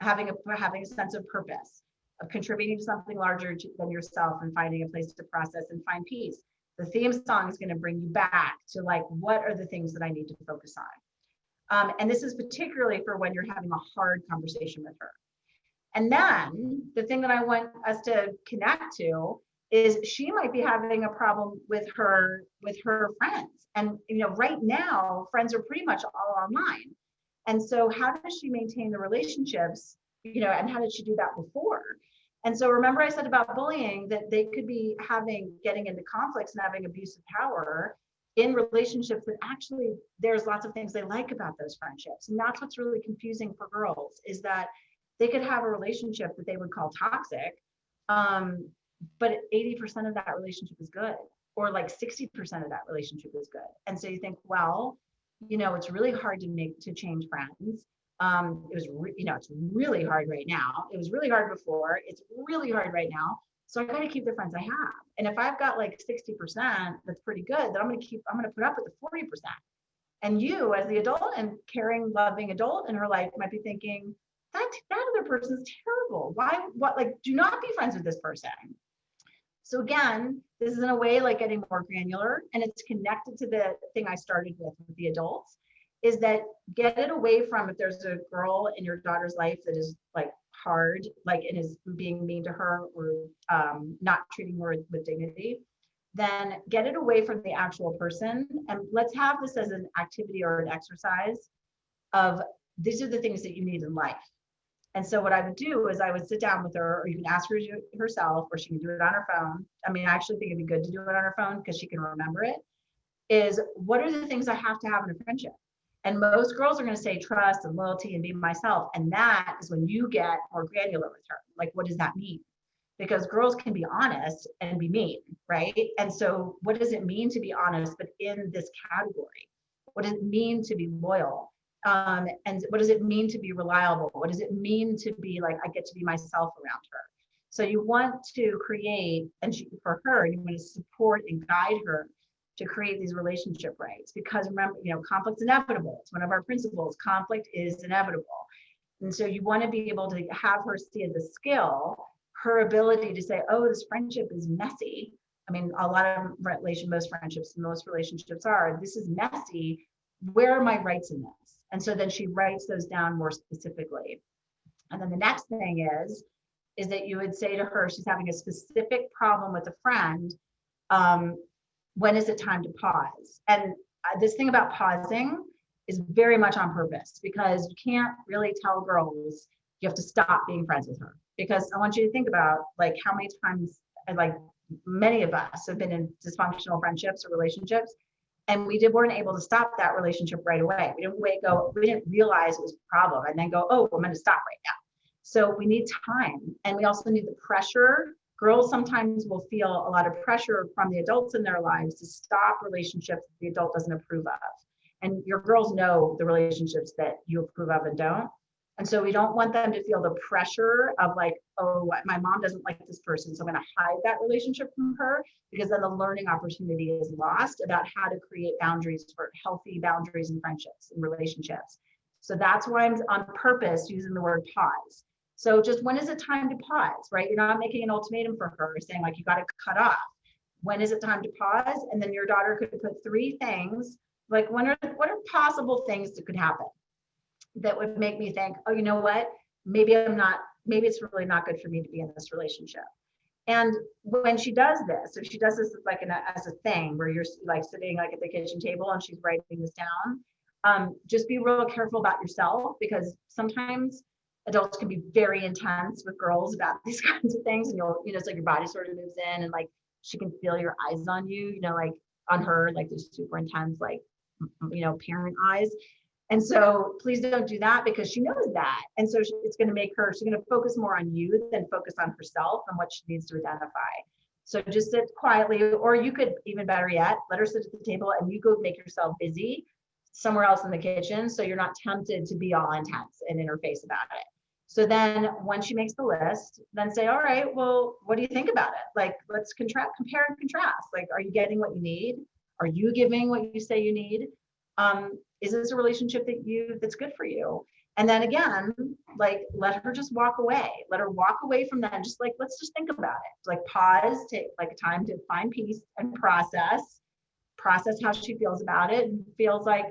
having a sense of purpose, of contributing to something larger than yourself, and finding a place to process and find peace. The theme song is going to bring you back to, like, what are the things that I need to focus on? And this is particularly for when you're having a hard conversation with her. And then the thing that I want us to connect to is she might be having a problem with her friends. And right now, friends are pretty much all online. And so how does she maintain the relationships, and how did she do that before? And so remember I said about bullying that they could be getting into conflicts and having abuse of power in relationships that actually there's lots of things they like about those friendships. And that's what's really confusing for girls, is that they could have a relationship that they would call toxic, but 80% of that relationship is good, or like 60% of that relationship is good. And so you think, well, it's really hard to change friends. It's really hard right now. It was really hard before. It's really hard right now. So I got to keep the friends I have. And if I've got like 60%, that's pretty good, then I'm going to put up with the 40%. And you as the adult and caring, loving adult in her life might be thinking, that other person's terrible. Do not be friends with this person. So again, this is in a way like getting more granular, and it's connected to the thing I started with the adults, is that get it away from, if there's a girl in your daughter's life that is like hard, like and is being mean to her or not treating her with dignity, then get it away from the actual person. And let's have this as an activity or an exercise of, these are the things that you need in life. And so what I would do is I would sit down with her, or you can ask her herself, or she can do it on her phone. I mean, I actually think it'd be good to do it on her phone because she can remember it, is what are the things I have to have in a friendship? And most girls are going to say trust and loyalty and be myself. And that is when you get more granular with her. Like, what does that mean? Because girls can be honest and be mean, right? And so what does it mean to be honest, but in this category? What does it mean to be loyal? And what does it mean to be reliable? What does it mean to be like, I get to be myself around her? So you want to create, and for her, you want to support and guide her to create these relationship rights, because remember, conflict's inevitable. It's one of our principles. Conflict is inevitable. And so you want to be able to have her see as a skill, her ability to say, oh, this friendship is messy. I mean, a lot of most relationships are, this is messy. Where are my rights in this? And so then she writes those down more specifically. And then the next thing is that you would say to her, she's having a specific problem with a friend. When is it time to pause? And this thing about pausing is very much on purpose, because you can't really tell girls you have to stop being friends with her. Because I want you to think about like how many times, like many of us have been in dysfunctional friendships or relationships, and we weren't able to stop that relationship right away. We didn't realize it was a problem and then go, oh, I'm going to stop right now. So we need time, and we also need the pressure. Girls sometimes will feel a lot of pressure from the adults in their lives to stop relationships the adult doesn't approve of. And your girls know the relationships that you approve of and don't. And so we don't want them to feel the pressure of like, oh, my mom doesn't like this person, so I'm going to hide that relationship from her, because then the learning opportunity is lost about how to create boundaries, for healthy boundaries in friendships and relationships. So that's why I'm on purpose using the word pause. So just, when is it time to pause, right? You're not making an ultimatum for her saying like, you got to cut off. When is it time to pause? And then your daughter could put 3 things, like what are possible things that could happen that would make me think, oh, you know what? Maybe it's really not good for me to be in this relationship. And when she does this, if she does this like as a thing where you're like sitting like at the kitchen table and she's writing this down, just be real careful about yourself, because sometimes adults can be very intense with girls about these kinds of things, and it's like your body sort of moves in, and like she can feel your eyes on you, like on her, like these super intense, like, parent eyes. And so please don't do that, because she knows that. And so it's going to make her, she's going to focus more on you than focus on herself and what she needs to identify. So just sit quietly, or you could, even better yet, let her sit at the table and you go make yourself busy somewhere else in the kitchen, so you're not tempted to be all intense and in her face about it. So then when she makes the list, then say, all right, well, what do you think about it? Like, let's compare and contrast. Like, are you getting what you need? Are you giving what you say you need? Is this a relationship that's good for you? And then again, like, let her just walk away. Let her walk away from that. And just like, let's just think about it. Like, pause, take like a time to find peace and process how she feels about it, and feels like,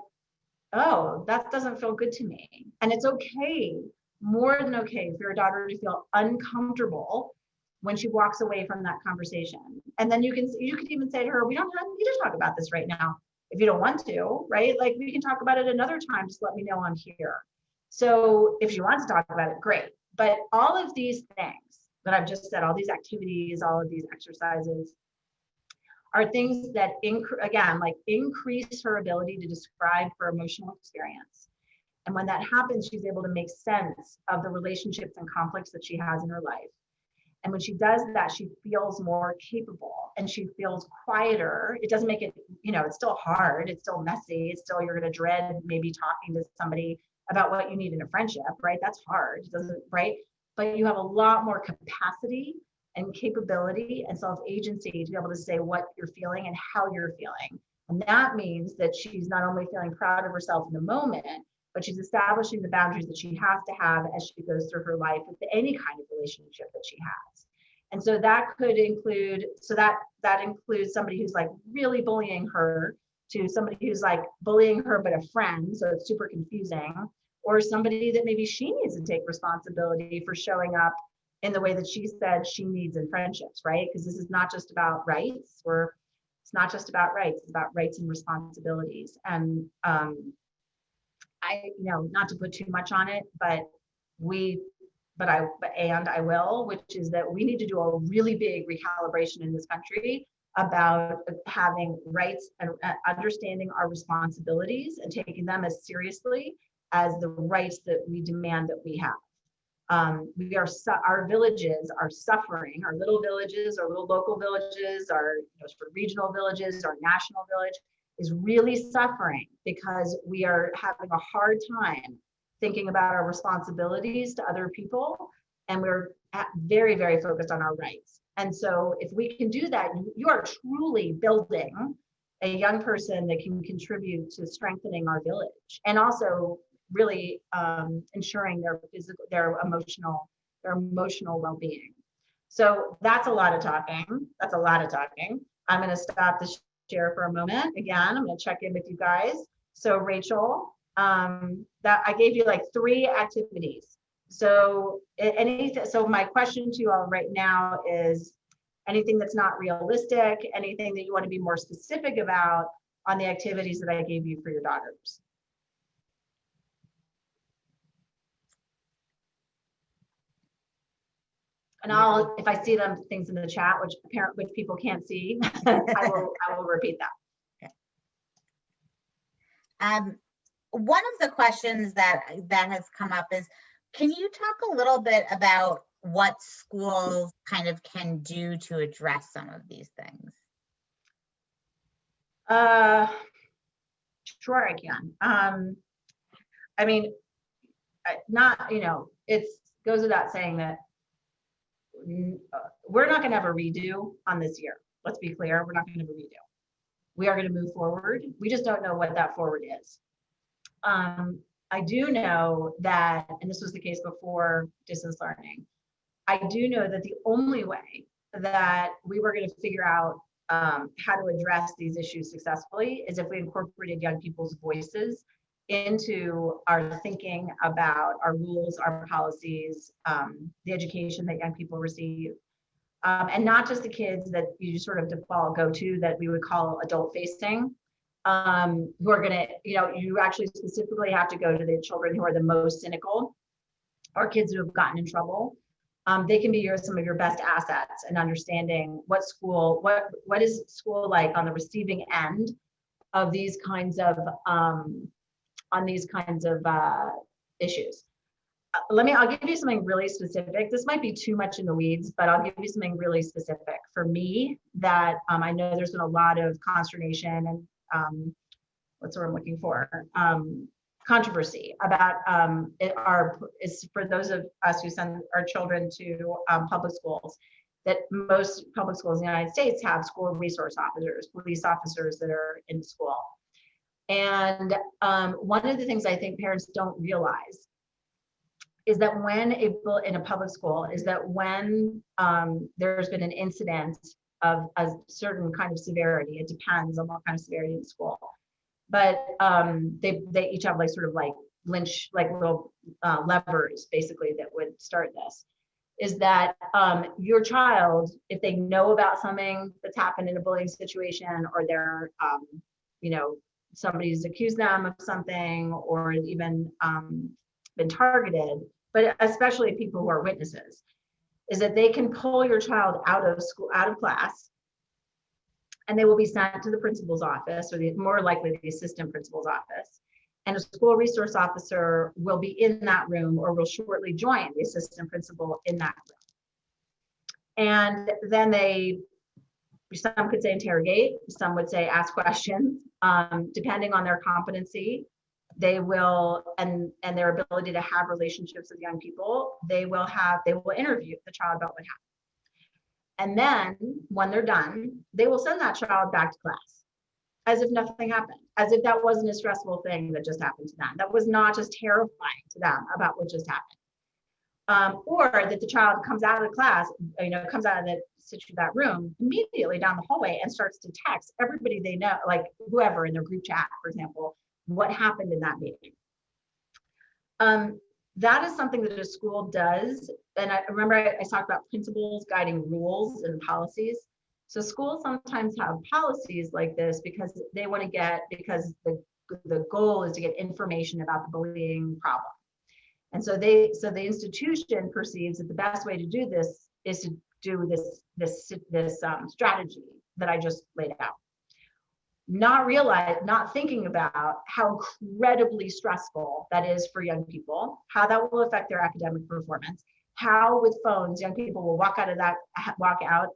oh, that doesn't feel good to me. And it's okay more than okay for your daughter to feel uncomfortable when she walks away from that conversation. And then you can even say to her, we don't need to talk about this right now. If you don't want to, right? Like, we can talk about it another time. Just let me know I'm here. So if she wants to talk about it, great. But all of these things that I've just said, all these activities, all of these exercises, are things that, increase her ability to describe her emotional experience. And when that happens, she's able to make sense of the relationships and conflicts that she has in her life. And when she does that, she feels more capable and she feels quieter. It doesn't make it, it's still hard. It's still messy. It's still, you're going to dread maybe talking to somebody about what you need in a friendship, right? That's hard. It doesn't, right? But you have a lot more capacity and capability and self-agency to be able to say what you're feeling and how you're feeling. And that means that she's not only feeling proud of herself in the moment, but she's establishing the boundaries that she has to have as she goes through her life with any kind of relationship that she has. And so that could include, that includes somebody who's like really bullying her, to somebody who's like bullying her but a friend, so it's super confusing, or somebody that maybe she needs to take responsibility for showing up in the way that she said she needs in friendships, right? Because this is not just about rights, it's not just about rights, it's about rights and responsibilities. And I, not to put too much on it, but I will, which is that we need to do a really big recalibration in this country about having rights and understanding our responsibilities and taking them as seriously as the rights that we demand that we have. Our villages are suffering, our little villages, our little local villages, our sort of regional villages, our national village is really suffering because we are having a hard time thinking about our responsibilities to other people, and we're very, very focused on our rights. And so if we can do that, you are truly building a young person that can contribute to strengthening our village, and also really ensuring their emotional well-being. So that's a lot of talking. I'm going to stop the share for a moment. Again, I'm going to check in with you guys. So Rachel, that I gave you like 3 activities. So so my question to you all right now is, anything that's not realistic, anything that you want to be more specific about on the activities that I gave you for your daughters? And if I see things in the chat, which people can't see, I will repeat that. Okay. One of the questions that has come up is, can you talk a little bit about what schools kind of can do to address some of these things? Sure, I can. I mean, it goes without saying that we're not going to have a redo on this year. Let's be clear, we're not going to have a redo. We are going to move forward. We just don't know what that forward is. I do know that, and this was the case before distance learning, I do know that the only way that we were going to figure out how to address these issues successfully is if we incorporated young people's voices into our thinking about our rules, our policies, the education that young people receive. And not just the kids that you sort of default go to that we would call adult facing, who are gonna, you actually specifically have to go to the children who are the most cynical, or kids who have gotten in trouble. They can be some of your best assets in understanding what is school like on the receiving end of these kinds of issues. I'll give you something really specific. This might be too much in the weeds, but I'll give you something really specific for me that I know there's been a lot of consternation and what's what I'm looking for, controversy about is for those of us who send our children to public schools, that most public schools in the United States have school resource officers, police officers that are in school. And one of the things I think parents don't realize is that when in a public school is that when there's been an incident of a certain kind of severity, it depends on what kind of severity in school, but they each have like sort of like little levers basically that would start this, is that your child, if they know about something that's happened in a bullying situation, or they're, somebody's accused them of something, or even been targeted, but especially people who are witnesses, is that they can pull your child out of school, out of class, and they will be sent to the principal's office, or more likely the assistant principal's office. And a school resource officer will be in that room, or will shortly join the assistant principal in that room. And then some could say interrogate, some would say ask questions, depending on their competency. They will, and their ability to have relationships with young people, they will interview the child about what happened. And then when they're done, they will send that child back to class as if nothing happened, as if that wasn't a stressful thing that just happened to them. That was not just terrifying to them about what just happened. Or that the child comes out of the class, comes out of that room immediately down the hallway and starts to text everybody they know, like whoever in their group chat, for example, what happened in that meeting. That is something that a school does. And I remember I talked about principles guiding rules and policies. So schools sometimes have policies like this because they want to because the goal is to get information about the bullying problem. And so the institution perceives that the best way to do this is to do this strategy that I just laid out. Not thinking about how incredibly stressful that is for young people, how that will affect their academic performance, how with phones, young people will walk out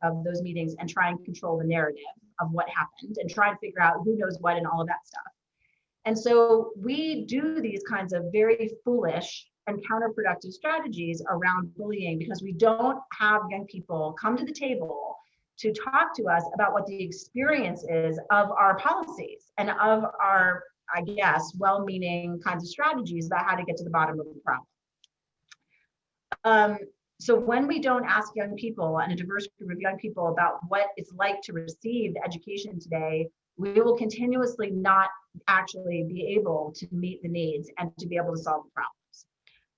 of those meetings and try and control the narrative of what happened and try and figure out who knows what and all of that stuff. And so we do these kinds of very foolish and counterproductive strategies around bullying because we don't have young people come to the table to talk to us about what the experience is of our policies and of our, I guess, well-meaning kinds of strategies about how to get to the bottom of the problem. So when we don't ask young people and a diverse group of young people about what it's like to receive education today, we will continuously not actually be able to meet the needs and to be able to solve the problems.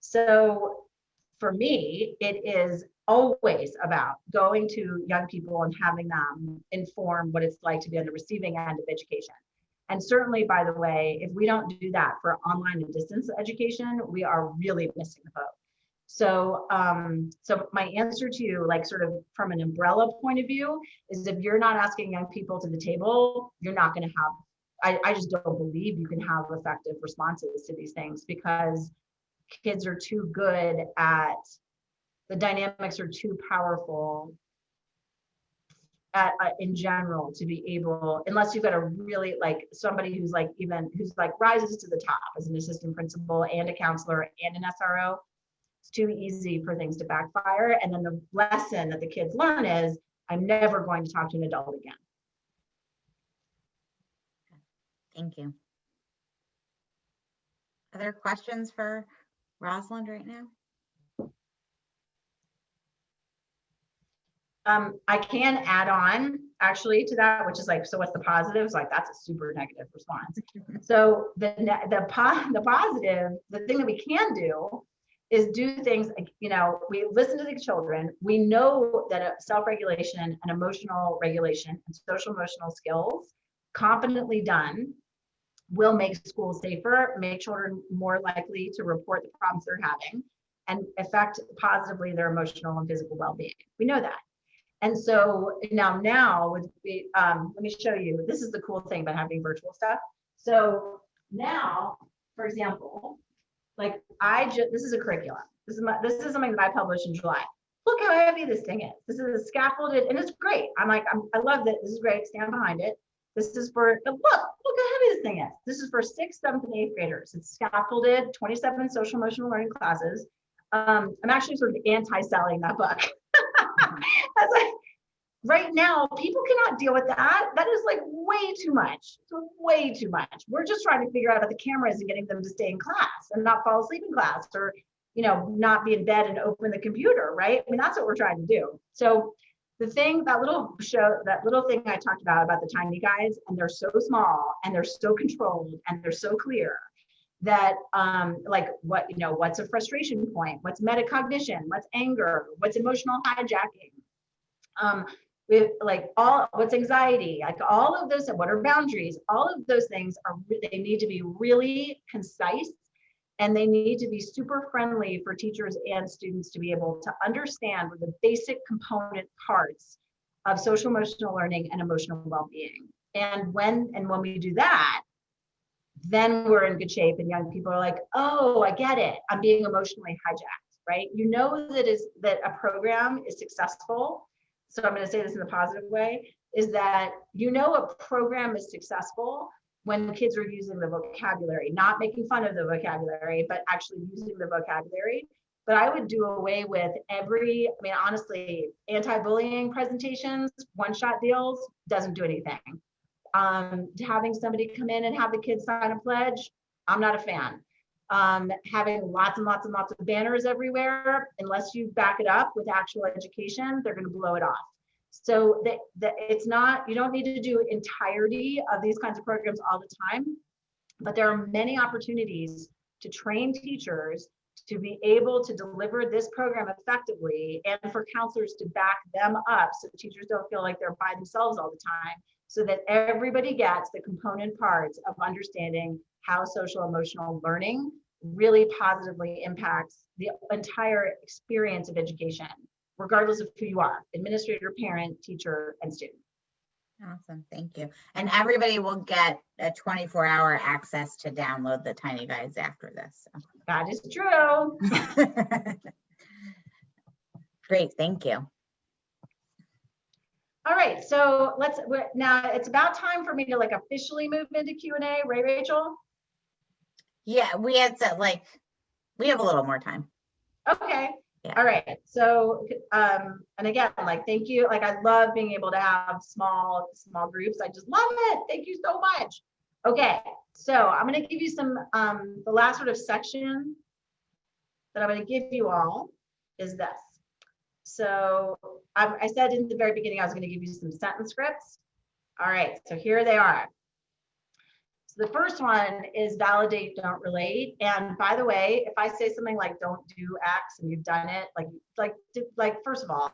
So for me, it is always about going to young people and having them inform what it's like to be on the receiving end of education. And certainly, by the way, if we don't do that for online and distance education, we are really missing the boat. So, so my answer to you, like sort of from an umbrella point of view, is if you're not asking young people to the table, you're not going to have, I just don't believe you can have effective responses to these things because kids are too good at, the dynamics are too powerful in general to be able, unless you've got a really like somebody who's like rises to the top as an assistant principal and a counselor and an SRO. It's too easy for things to backfire. And then the lesson that the kids learn is, I'm never going to talk to an adult again. Thank you. Are there questions for Rosalind right now? I can add on actually to that, which is like, so what's the positives? Like that's a super negative response. So the positive, the thing that we can do is do things, we listen to the children. We know that self-regulation and emotional regulation and social emotional skills competently done will make schools safer, make children more likely to report the problems they're having, and affect positively their emotional and physical well-being. We know that. And so now with let me show you, this is the cool thing about having virtual stuff. So now, for example, like this is a curriculum. This is something that I published in July. Look how heavy this thing is. This is a scaffolded, and it's great. I love that. This is great. Stand behind it. This is for, look how heavy this thing is. This is for 6th, 7th, and 8th graders. It's scaffolded, 27 social emotional learning classes. I'm actually sort of anti-selling that book. That's like, right now, people cannot deal with that. That is like way too much. It's way too much. We're just trying to figure out about the cameras and getting them to stay in class and not fall asleep in class, or not be in bed and open the computer, right? I mean, that's what we're trying to do. So the thing, that little thing I talked about the tiny guys, and they're so small and they're so controlled and they're so clear. that like what, you know, what's a frustration point, what's metacognition, what's anger, what's emotional hijacking, with like all what's anxiety, like all of those, what are boundaries, all of those things are, they need to be really concise, and they need to be super friendly for teachers and students to be able to understand the basic component parts of social emotional learning and emotional well-being. And when we do that, then we're in good shape, and young people are like, oh, I get it, I'm being emotionally hijacked, right? You know that a program is successful. So I'm going to say this in a positive way, is that you know a program is successful when kids are using the vocabulary, not making fun of the vocabulary, but actually using the vocabulary. But I would do away with every, I mean, honestly, anti-bullying presentations, one-shot deals, doesn't do anything. Having somebody come in and have the kids sign a pledge, I'm not a fan. Having lots and lots and lots of banners everywhere, unless you back it up with actual education, they're going to blow it off. So it's not, you don't need to do entirety of these kinds of programs all the time, but there are many opportunities to train teachers to be able to deliver this program effectively, and for counselors to back them up so teachers don't feel like they're by themselves all the time, so that everybody gets the component parts of understanding how social emotional learning really positively impacts the entire experience of education, regardless of who you are, administrator, parent, teacher, and student. Awesome, thank you. And everybody will get a 24-hour access to download the Tiny Guides after this. So. That is true. Great, thank you. All right, so now it's about time for me to like officially move into Q&A, right, Rachel? Yeah, we had said like, we have a little more time. Okay. Yeah. All right. So, and again, like, thank you. Like, I love being able to have small groups. I just love it. Thank you so much. Okay. So I'm going to give you some, the last sort of section that I'm going to give you all is this. So I said in the very beginning, I was going to give you some sentence scripts. All right. So here they are. The first one is validate, don't relate. And by the way, if I say something like don't do X and you've done it, like first of all,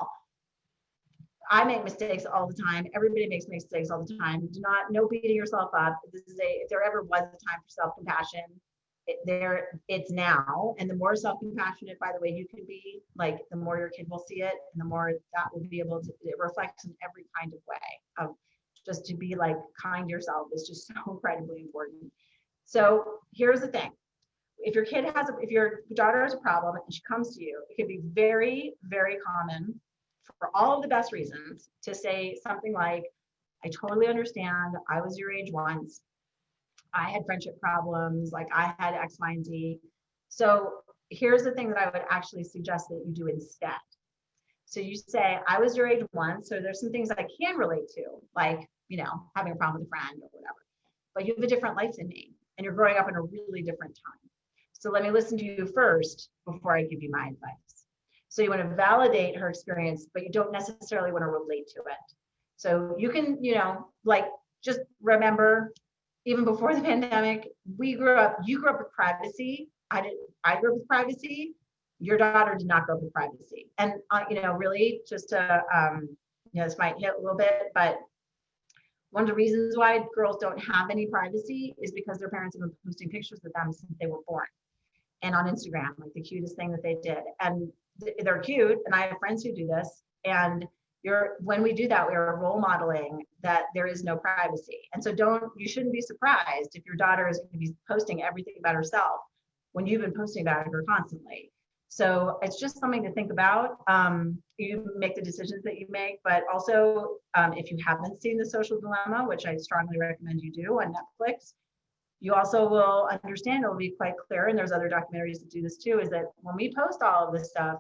I make mistakes all the time. Everybody makes mistakes all the time. No beating yourself up. If there ever was a time for self-compassion, it's now. And the more self-compassionate, by the way, you can be, like, the more your kid will see it, and the more that will be able to, it reflects in every kind of way of just to be like kind to yourself is just so incredibly important. So here's the thing. If your daughter has a problem and she comes to you, it can be very, very common for all of the best reasons to say something like, I totally understand. I was your age once. I had friendship problems. Like I had X, Y, and Z. So here's the thing that I would actually suggest that you do instead. So you say, I was your age once, so there's some things I can relate to, like, having a problem with a friend or whatever, but you have a different life than me, and you're growing up in a really different time. So let me listen to you first before I give you my advice. So you want to validate her experience, but you don't necessarily want to relate to it. So you can, just remember, even before the pandemic, you grew up with privacy. I grew up with privacy. Your daughter did not grow up with privacy. And, really just to, this might hit a little bit, but one of the reasons why girls don't have any privacy is because their parents have been posting pictures of them since they were born. And on Instagram, like the cutest thing that they did. And they're cute. And I have friends who do this. And when we do that, we are role modeling that there is no privacy. And so you shouldn't be surprised if your daughter is going to be posting everything about herself when you've been posting about her constantly. So it's just something to think about. You make the decisions that you make, but also if you haven't seen The Social Dilemma, which I strongly recommend you do on Netflix, you also will understand, it'll be quite clear, and there's other documentaries that do this too, is that when we post all of this stuff,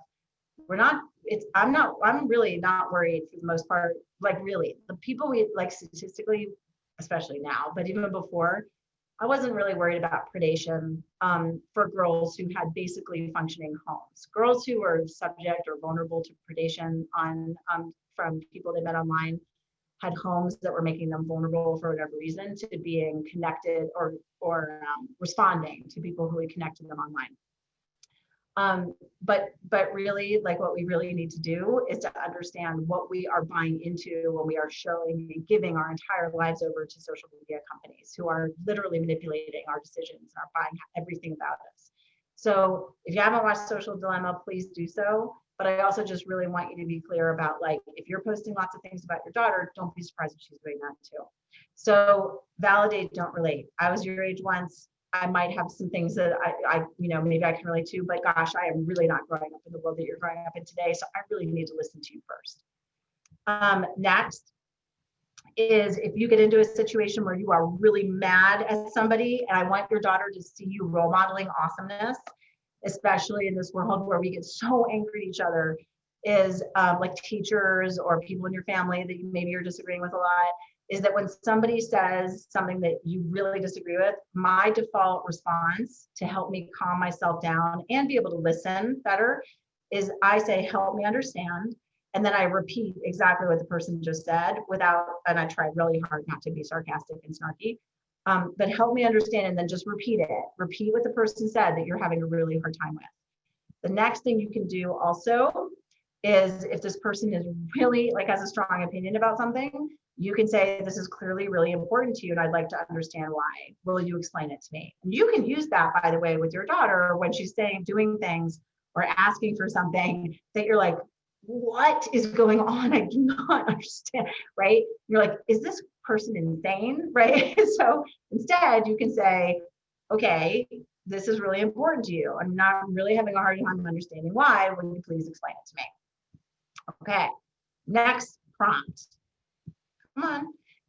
I'm really not worried for the most part, like really, the people we like statistically, especially now, but even before, I wasn't really worried about predation for girls who had basically functioning homes. Girls who were subject or vulnerable to predation from people they met online had homes that were making them vulnerable for whatever reason to being connected or responding to people who had connected them online. But really, like, what we really need to do is to understand what we are buying into when we are showing and giving our entire lives over to social media companies who are literally manipulating our decisions and are buying everything about us. So if you haven't watched Social Dilemma, please do so. But I also just really want you to be clear about, like, if you're posting lots of things about your daughter, don't be surprised if she's doing that too. So validate, don't relate. I was your age once. I might have some things that I maybe I can relate to, but gosh, I am really not growing up in the world that you're growing up in today. So I really need to listen to you first. Next is, if you get into a situation where you are really mad at somebody, and I want your daughter to see you role modeling awesomeness, especially in this world where we get so angry at each other, is like teachers or people in your family that maybe you're disagreeing with a lot, is that when somebody says something that you really disagree with, my default response to help me calm myself down and be able to listen better is I say, help me understand. And then I repeat exactly what the person just said and I try really hard not to be sarcastic and snarky, but help me understand, and then just repeat it. Repeat what the person said that you're having a really hard time with. The next thing you can do also is, if this person is really has a strong opinion about something, you can say, this is clearly really important to you and I'd like to understand why. Will you explain it to me? And you can use that, by the way, with your daughter when she's doing things or asking for something that you're like, what is going on? I do not understand, right? You're like, is this person insane, right? So instead you can say, okay, this is really important to you. I'm really having a hard time understanding why. Will you please explain it to me? Okay, next prompt. Come on.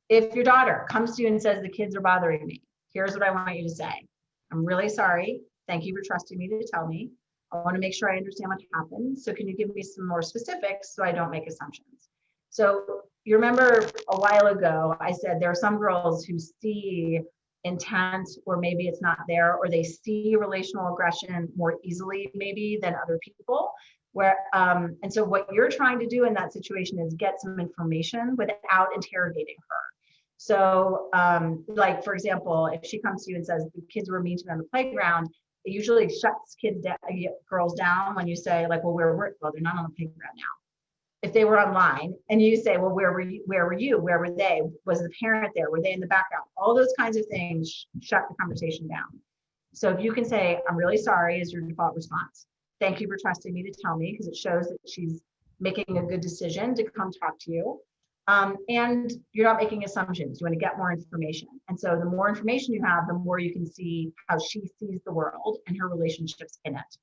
If your daughter comes to you and says, the kids are bothering me, here's what I want you to say. I'm really sorry. Thank you for trusting me to tell me. I want to make sure I understand what happened. So can you give me some more specifics so I don't make assumptions? So you remember a while ago, I said there are some girls who see intent, or maybe it's not there, or they see relational aggression more easily maybe than other people. And so what you're trying to do in that situation is get some information without interrogating her. So like, for example, if she comes to you and says the kids were mean to me on the playground, it usually shuts girls down when you say, like, well, well, they're not on the playground now. If they were online and you say, well, where were you? Where were they? Was the parent there? Were they in the background? All those kinds of things shut the conversation down. So if you can say, I'm really sorry, is your default response. Thank you for trusting me to tell me, because it shows that she's making a good decision to come talk to you. And you're not making assumptions. You want to get more information. And so the more information you have, the more you can see how she sees the world and her relationships in it.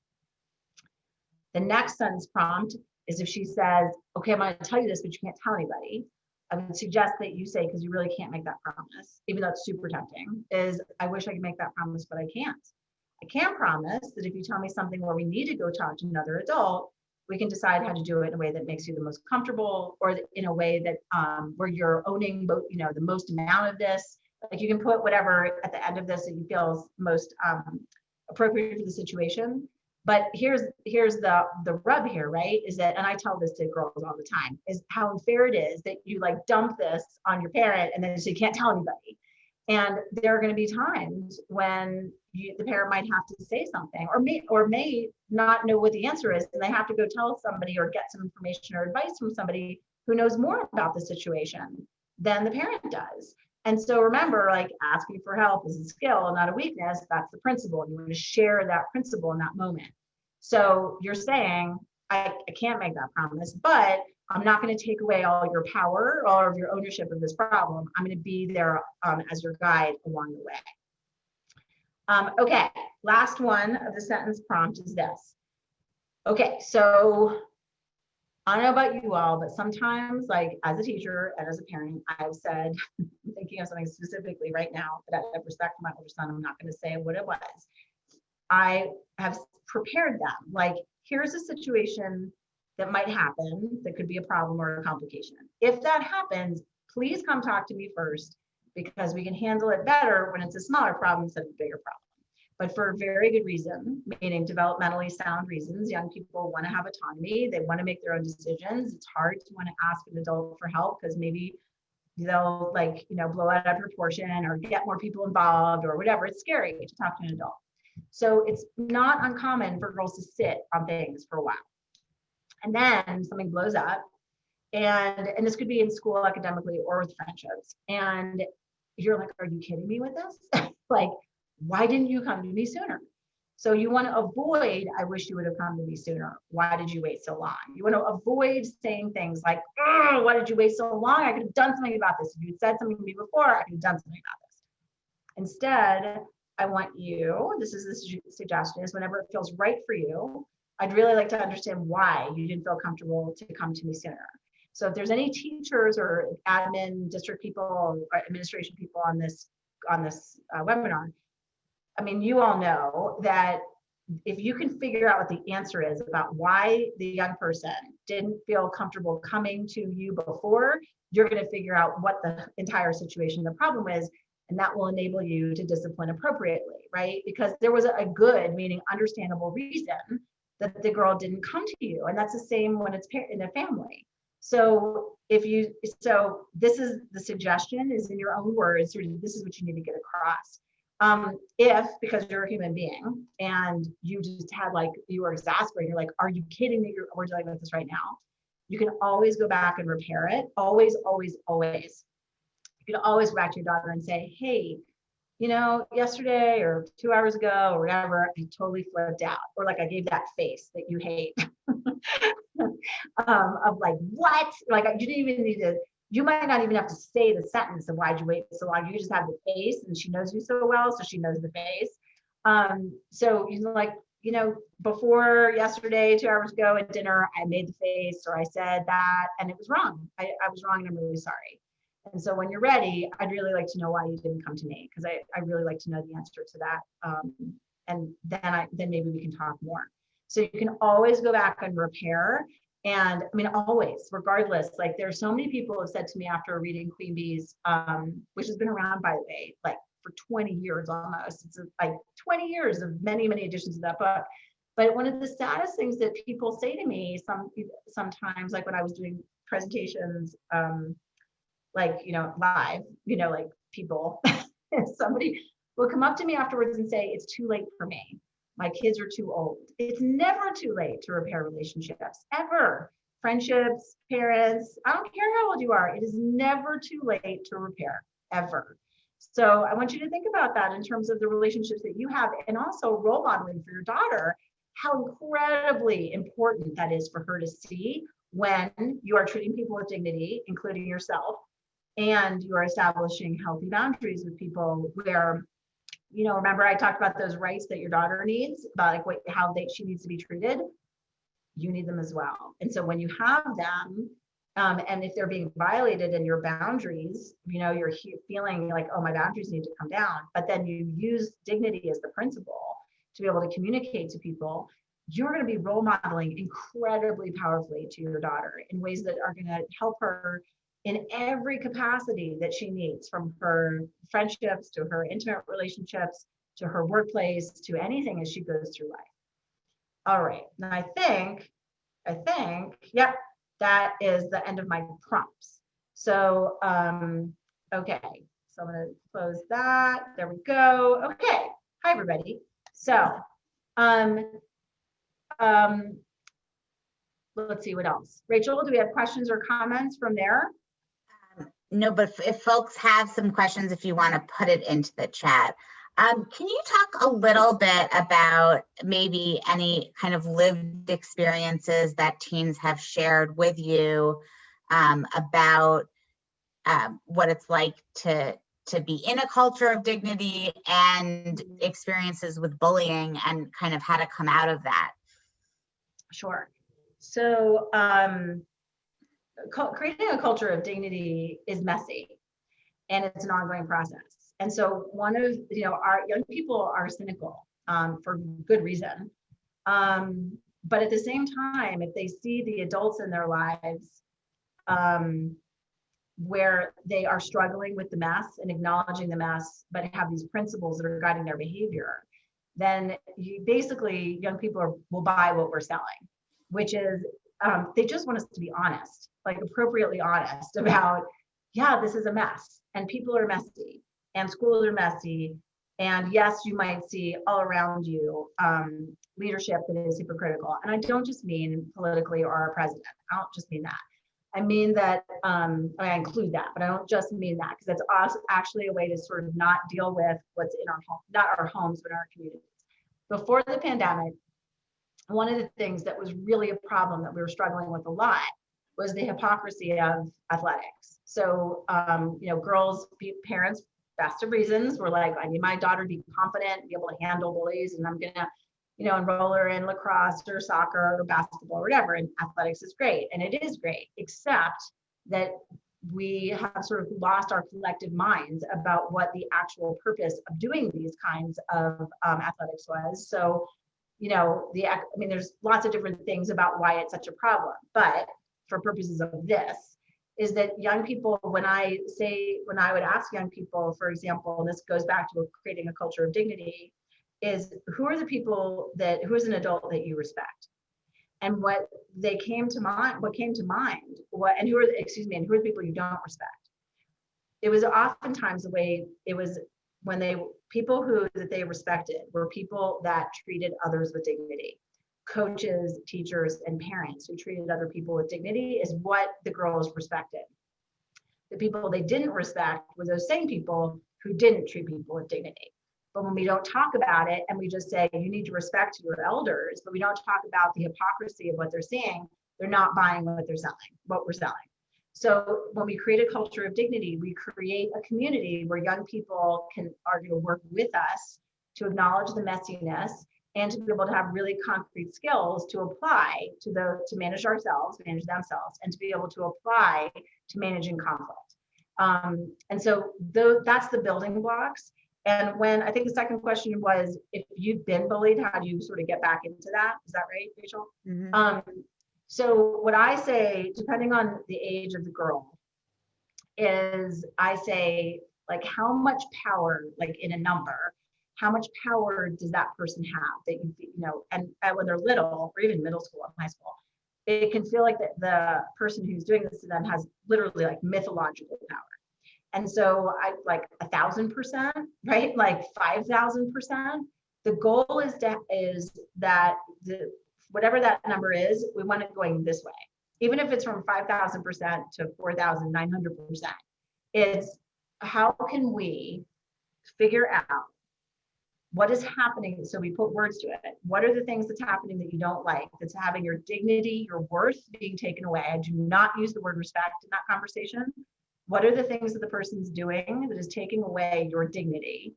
The next sentence prompt is, if she says, okay, I'm going to tell you this, but you can't tell anybody, I would suggest that you say, because you really can't make that promise, even though it's super tempting, is, I wish I could make that promise, but I can't. I can promise that if you tell me something where we need to go talk to another adult, we can decide how to do it in a way that makes you the most comfortable, or in a way that where you're owning the most amount of this. Like, you can put whatever at the end of this that you feel is most appropriate for the situation. But here's the rub here, right? Is that, and I tell this to girls all the time, is how unfair it is that you dump this on your parent and then so you can't tell anybody. And there are going to be times when the parent might have to say something, or may not know what the answer is, and they have to go tell somebody or get some information or advice from somebody who knows more about the situation than the parent does. And so remember, asking for help is a skill and not a weakness. That's the principle. You want to share that principle in that moment. So you're saying, I can't make that promise, but I'm not going to take away all your power or of your ownership of this problem. I'm going to be there as your guide along the way. Okay, last one of the sentence prompt is this. Okay, so I don't know about you all, but sometimes, as a teacher and as a parent, I've said, I'm thinking of something specifically right now, but out of respect for my older son, I'm not going to say what it was. I have prepared them, here's a situation that might happen that could be a problem or a complication. If that happens, please come talk to me first, because we can handle it better when it's a smaller problem instead of a bigger problem. But for a very good reason, meaning developmentally sound reasons. Young people want to have autonomy. They want to make their own decisions. It's hard to want to ask an adult for help because maybe they'll like, blow out of proportion or get more people involved or whatever. It's scary to talk to an adult. So it's not uncommon for girls to sit on things for a while. And then something blows up, and this could be in school academically or with friendships. And you're like, are you kidding me with this? Like, why didn't you come to me sooner? So you want to avoid, I wish you would have come to me sooner. Why did you wait so long? You want to avoid saying things like, oh, why did you wait so long? I could have done something about this. If you'd said something to me before, I could have done something about this. Instead, I want you, this is the suggestion, is whenever it feels right for you, I'd really like to understand why you didn't feel comfortable to come to me sooner. So if there's any teachers or admin, district people, or administration people on this webinar, I mean, you all know that if you can figure out what the answer is about why the young person didn't feel comfortable coming to you before, you're going to figure out what the entire situation, the problem is, and that will enable you to discipline appropriately, right? Because there was a good, meaning understandable reason that the girl didn't come to you. And that's the same when it's in a family. So this is the suggestion, is in your own words, this is what you need to get across. If, because you're a human being and you just had you were exasperated, you're like, are you kidding me? We're dealing with this right now. You can always go back and repair it. Always, always, always. You can always go back to your daughter and say, hey, yesterday or 2 hours ago or whatever, I totally flipped out. Or I gave that face that you hate of like, what? Like, you didn't even need to, you might not even have to say the sentence of why'd you wait so long. You just have the face, and she knows you so well, so she knows the face. So before yesterday, 2 hours ago at dinner, I made the face or I said that, and it was wrong. I was wrong, and I'm really sorry. And so when you're ready, I'd really like to know why you didn't come to me, because I really like to know the answer to that. And then maybe we can talk more. So you can always go back and repair. And I mean, always, regardless, there's so many people who have said to me after reading Queen Bees, which has been around, by the way, for 20 years almost. It's 20 years of many, many editions of that book. But one of the saddest things that people say to me sometimes, when I was doing presentations, live, people, somebody will come up to me afterwards and say, it's too late for me. My kids are too old. It's never too late to repair relationships, ever. Friendships, parents, I don't care how old you are. It is never too late to repair, ever. So I want you to think about that in terms of the relationships that you have, and also role modeling for your daughter, how incredibly important that is for her to see when you are treating people with dignity, including yourself, and you are establishing healthy boundaries with people where, remember I talked about those rights that your daughter needs, about how she needs to be treated. You need them as well. And so when you have them, and if they're being violated in your boundaries, you're feeling like, oh, my boundaries need to come down, but then you use dignity as the principle to be able to communicate to people, you're going to be role modeling incredibly powerfully to your daughter in ways that are going to help her in every capacity that she needs, from her friendships to her intimate relationships to her workplace to anything as she goes through life. All right, now I think, yep, that is the end of my prompts. So, okay, so I'm gonna close that. There we go. Okay, hi everybody. So, let's see what else. Rachel, do we have questions or comments from there? No, but if folks have some questions, if you want to put it into the chat. Can you talk a little bit about maybe any kind of lived experiences that teens have shared with you about what it's like to be in a culture of dignity and experiences with bullying and kind of how to come out of that? Sure. So creating a culture of dignity is messy, and it's an ongoing process. And so one of, our young people are cynical for good reason. But at the same time, if they see the adults in their lives where they are struggling with the mess and acknowledging the mess, but have these principles that are guiding their behavior, then young people will buy what we're selling, which is they just want us to be honest, appropriately honest about yeah, this is a mess, and people are messy, and schools are messy, and yes, you might see all around you leadership that is hypocritical. And I don't just mean politically or our president. I don't just mean that. I mean that, I include that, but I don't just mean that, because that's also actually a way to sort of not deal with what's in our home, not our homes, but our communities. Before the pandemic, one of the things that was really a problem that we were struggling with a lot was the hypocrisy of athletics. So, girls, parents, best of reasons, were like, I need my daughter to be confident, be able to handle bullies, and I'm gonna, enroll her in lacrosse or soccer or basketball or whatever. And athletics is great, and it is great, except that we have sort of lost our collective minds about what the actual purpose of doing these kinds of athletics was. So, there's lots of different things about why it's such a problem, but for purposes of this, is that young people, when I would ask young people, for example, and this goes back to creating a culture of dignity, is who are the people who's an adult that you respect? And what came to mind, and who are the people you don't respect? It was oftentimes the way it was when people that they respected were people that treated others with dignity. Coaches, teachers, and parents who treated other people with dignity is what the girls respected. The people they didn't respect were those same people who didn't treat people with dignity. But when we don't talk about it and we just say, you need to respect your elders, but we don't talk about the hypocrisy of what they're saying, they're not buying what we're selling. So when we create a culture of dignity, we create a community where young people are going to work with us to acknowledge the messiness and to be able to have really concrete skills to apply to manage themselves, and to be able to apply to managing conflict. And so that's the building blocks. And when I think the second question was, if you've been bullied, how do you sort of get back into that? Is that right, Rachel? Mm-hmm. So what I say, depending on the age of the girl, is I say, like, how much power, like in a number, how much power does that person have that and when they're little, or even middle school and high school, it can feel like the person who's doing this to them has literally like mythological power. And so I like 1,000%, right? Like 5,000%. The goal is that whatever that number is, we want it going this way. Even if it's from 5,000% to 4,900%, it's how can we figure out what is happening? So we put words to it. What are the things that's happening that you don't like, that's having your dignity, your worth being taken away? I do not use the word respect in that conversation. What are the things that the person's doing that is taking away your dignity?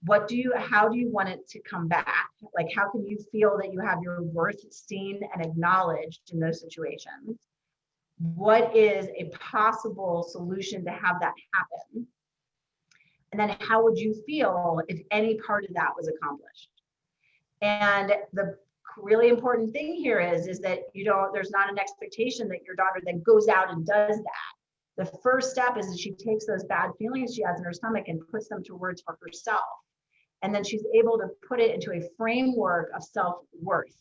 How do you want it to come back? Like, how can you feel that you have your worth seen and acknowledged in those situations? What is a possible solution to have that happen? And then how would you feel if any part of that was accomplished? And the really important thing here is that there's not an expectation that your daughter then goes out and does that. The first step is that she takes those bad feelings she has in her stomach and puts them to words for herself. And then she's able to put it into a framework of self-worth,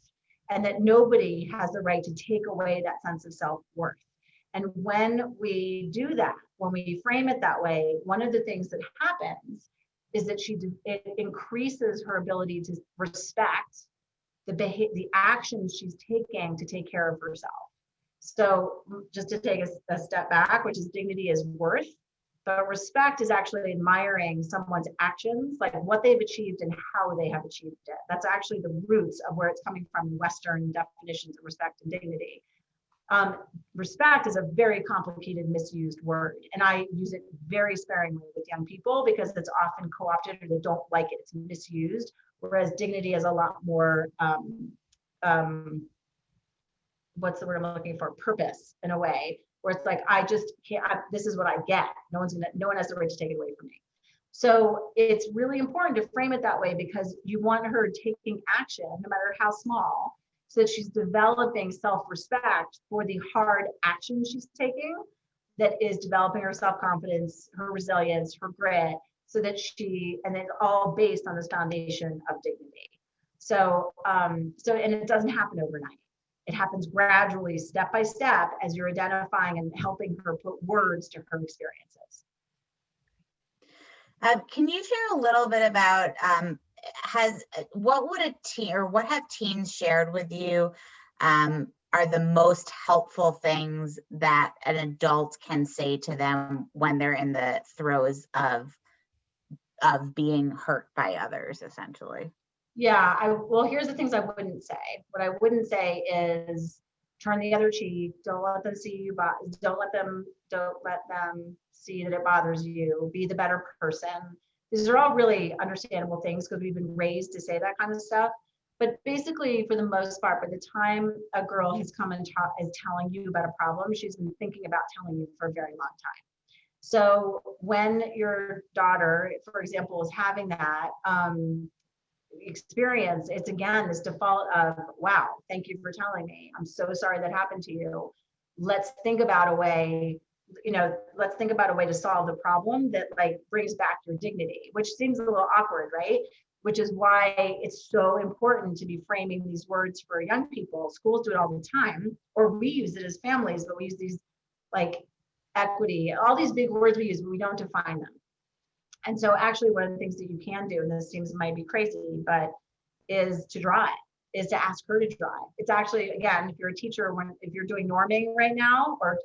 and that nobody has the right to take away that sense of self-worth. And when we do that, when we frame it that way, one of the things that happens is that it increases her ability to respect the actions she's taking to take care of herself. So just to take a step back, which is dignity is worth, but respect is actually admiring someone's actions, like what they've achieved and how they have achieved it. That's actually the roots of where it's coming from in Western definitions of respect and dignity. Respect is a very complicated, misused word, and I use it very sparingly with young people because it's often co-opted or they don't like it. It's misused, whereas dignity is a lot more, what's the word I'm looking for? Purpose, in a way, where it's like, I just can't, this is what I get. No one has the right to take it away from me. So it's really important to frame it that way because you want her taking action, no matter how small, so that she's developing self-respect for the hard action she's taking that is developing her self-confidence, her resilience, her grit, so that and it's all based on this foundation of dignity. So, and it doesn't happen overnight. It happens gradually, step by step, as you're identifying and helping her put words to her experiences. Can you share a little bit about what would a teen, or what have teens shared with you are the most helpful things that an adult can say to them when they're in the throes of being hurt by others, essentially? Yeah, well, here's the things I wouldn't say. What I wouldn't say is turn the other cheek. Don't let them see you, don't let them see that it bothers you. Be the better person. These are all really understandable things because we've been raised to say that kind of stuff. But basically, for the most part, by the time a girl has come and is telling you about a problem, she's been thinking about telling you for a very long time. So when your daughter, for example, is having that experience, it's again this default of, wow, thank you for telling me. I'm so sorry that happened to you. Let's think about a way, let's think about a way to solve the problem that like brings back your dignity, which seems a little awkward, right? Which is why it's so important to be framing these words for young people. Schools do it all the time, or we use it as families, but we use these like equity, all these big words we use, but we don't define them. And so actually one of the things that you can do, and this seems might be crazy, but is to draw it, is to ask her to draw it. It's actually, again, if you're a teacher, if you're doing norming right now, or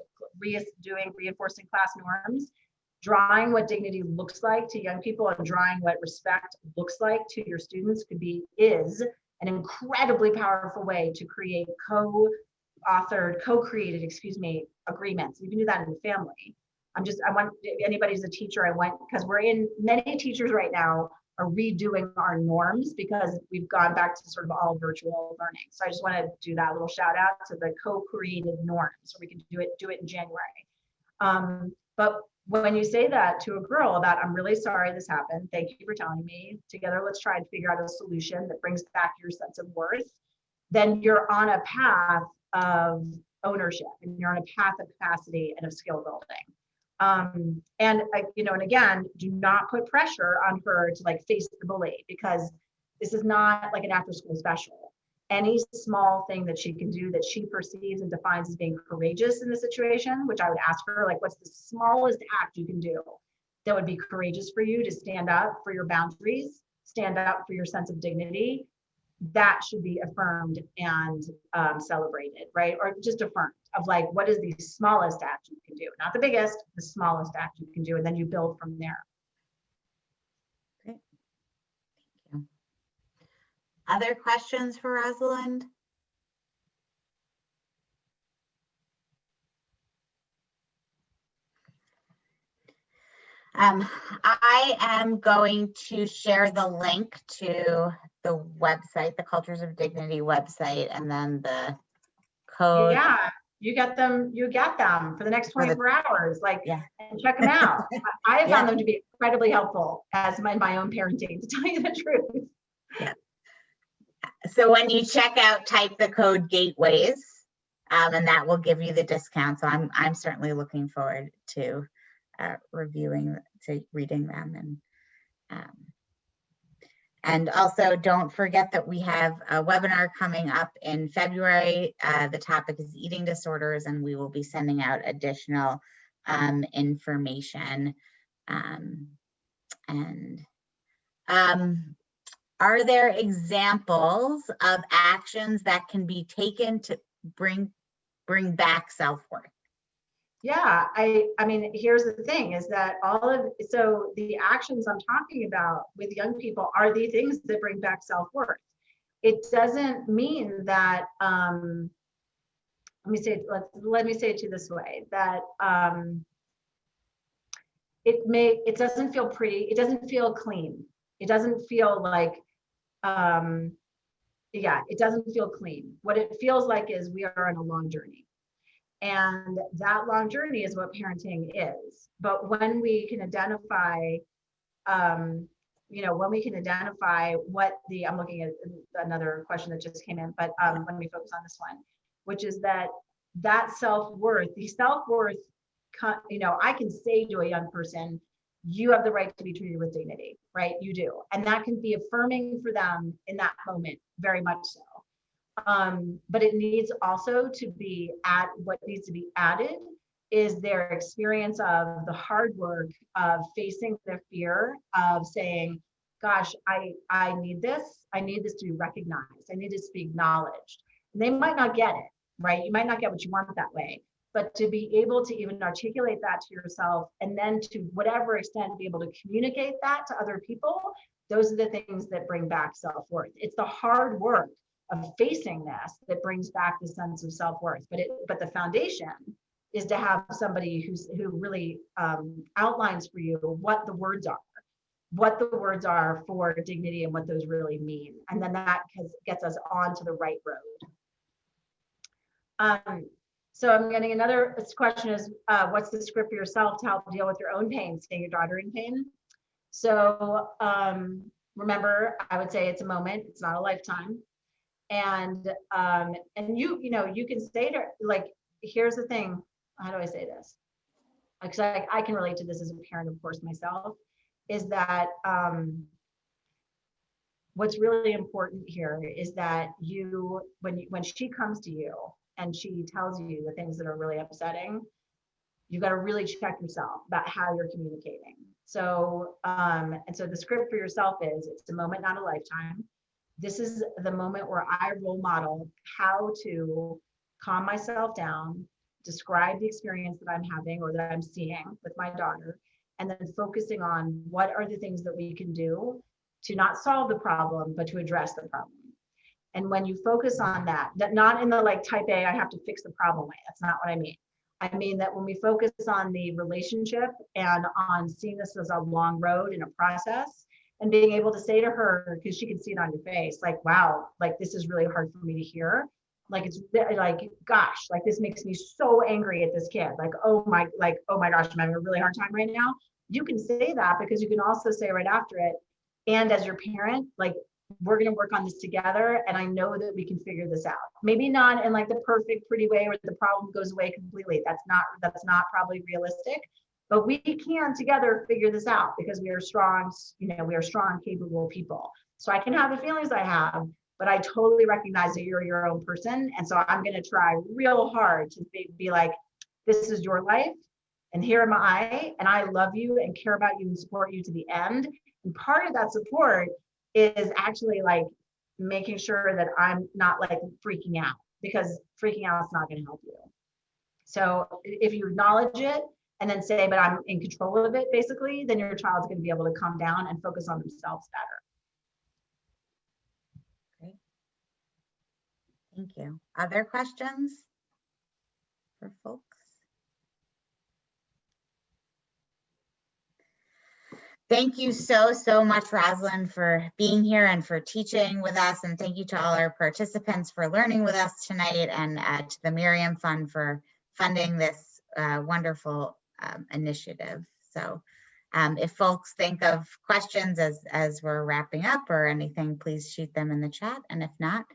doing reinforcing class norms, drawing what dignity looks like to young people and drawing what respect looks like to your students is an incredibly powerful way to create co-created, agreements. You can do that in the family. I want, if anybody's a teacher, because many teachers right now are redoing our norms because we've gone back to sort of all virtual learning. So I just want to do that little shout out to the co-created norms, so we can do it in January. But when you say that to a girl about, I'm really sorry this happened, thank you for telling me, together let's try and figure out a solution that brings back your sense of worth, then you're on a path of ownership, and you're on a path of capacity and of skill building. And again, do not put pressure on her to like face the bully, because this is not like an after school special. Any small thing that she can do that she perceives and defines as being courageous in the situation, which I would ask her, like, what's the smallest act you can do that would be courageous for you to stand up for your boundaries, stand up for your sense of dignity? That should be affirmed and celebrated, right? Or just affirmed, of like, what is the smallest act you can do? Not the biggest, the smallest act you can do, and then you build from there. Great. Thank you. Other questions for Rosalind? I am going to share the link to the website, the Cultures of Dignity website, and then the code. Yeah, you get them for the next 24 hours, like, yeah. And check them out. I have found them to be incredibly helpful as my own parenting, to tell you the truth. Yeah. So when you check out, type the code GATEWAYS, and that will give you the discount. So I'm certainly looking forward to reading them, and also don't forget that we have a webinar coming up in February. The topic is eating disorders, and we will be sending out additional information. Are there examples of actions that can be taken to bring back self-worth? Yeah, I mean, here's the thing, is that so the actions I'm talking about with young people are the things that bring back self-worth. It doesn't mean that, let me say it to you this way, that it doesn't feel pretty, it doesn't feel clean. It doesn't feel like, it doesn't feel clean. What it feels like is we are on a long journey. And that long journey is what parenting is. But when we can identify, I'm looking at another question that just came in, but let me focus on this one, which is that self-worth, I can say to a young person, you have the right to be treated with dignity, right? You do. And that can be affirming for them in that moment, very much so. But it needs also to be what needs to be added is their experience of the hard work of facing their fear of saying, gosh, I need this to be recognized, I need this to be acknowledged. And they might not get it, right? You might not get what you want that way, but to be able to even articulate that to yourself, and then to whatever extent be able to communicate that to other people, those are the things that bring back self-worth. It's the hard work of facing this that brings back the sense of self-worth. But the foundation is to have somebody who really outlines for you what the words are for dignity and what those really mean. And then that gets us onto the right road. So I'm getting another question is, what's the script for yourself to help deal with your own pain, seeing your daughter in pain? So remember, I would say it's a moment, it's not a lifetime. And you can say to her, like, here's the thing, how do I say this? Because I can relate to this as a parent, of course, myself, is that what's really important here is that when she comes to you and she tells you the things that are really upsetting, you got to really check yourself about how you're communicating. So, and so the script for yourself is, it's a moment, not a lifetime. This is the moment where I role model how to calm myself down, describe the experience that I'm having or that I'm seeing with my daughter, and then focusing on what are the things that we can do to not solve the problem, but to address the problem. And when you focus on that not in the like type A, I have to fix the problem way. That's not what I mean. I mean that when we focus on the relationship and on seeing this as a long road and a process, and being able to say to her, because she can see it on your face, like, wow, like this is really hard for me to hear. Like, it's like, gosh, like this makes me so angry at this kid. Like, oh my gosh, I'm having a really hard time right now. You can say that, because you can also say right after it, and as your parent, like, we're going to work on this together, and I know that we can figure this out. Maybe not in like the perfect, pretty way where the problem goes away completely. That's not probably realistic, but we can together figure this out, because we are strong, we are strong, capable people. So I can have the feelings I have, but I totally recognize that you're your own person. And so I'm going to try real hard to be like, this is your life, and here am I, and I love you and care about you and support you to the end. And part of that support is actually like making sure that I'm not like freaking out, because freaking out is not going to help you. So if you acknowledge it and then say, but I'm in control of it, basically, then your child's going to be able to calm down and focus on themselves better. Great. Thank you. Other questions for folks? Thank you so much, Rosalind, for being here and for teaching with us. And thank you to all our participants for learning with us tonight, and to the Miriam Fund for funding this wonderful initiative. So if folks think of questions as we're wrapping up or anything, please shoot them in the chat. And if not,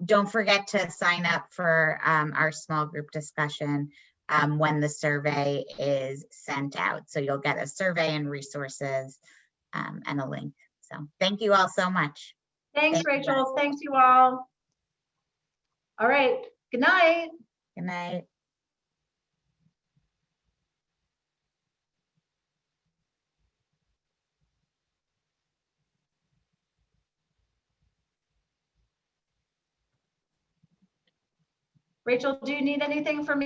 don't forget to sign up for our small group discussion when the survey is sent out. So you'll get a survey and resources and a link. So thank you all so much. Thanks, Rachel. Thanks, you all. All right. Good night. Good night. Rachel, do you need anything from me?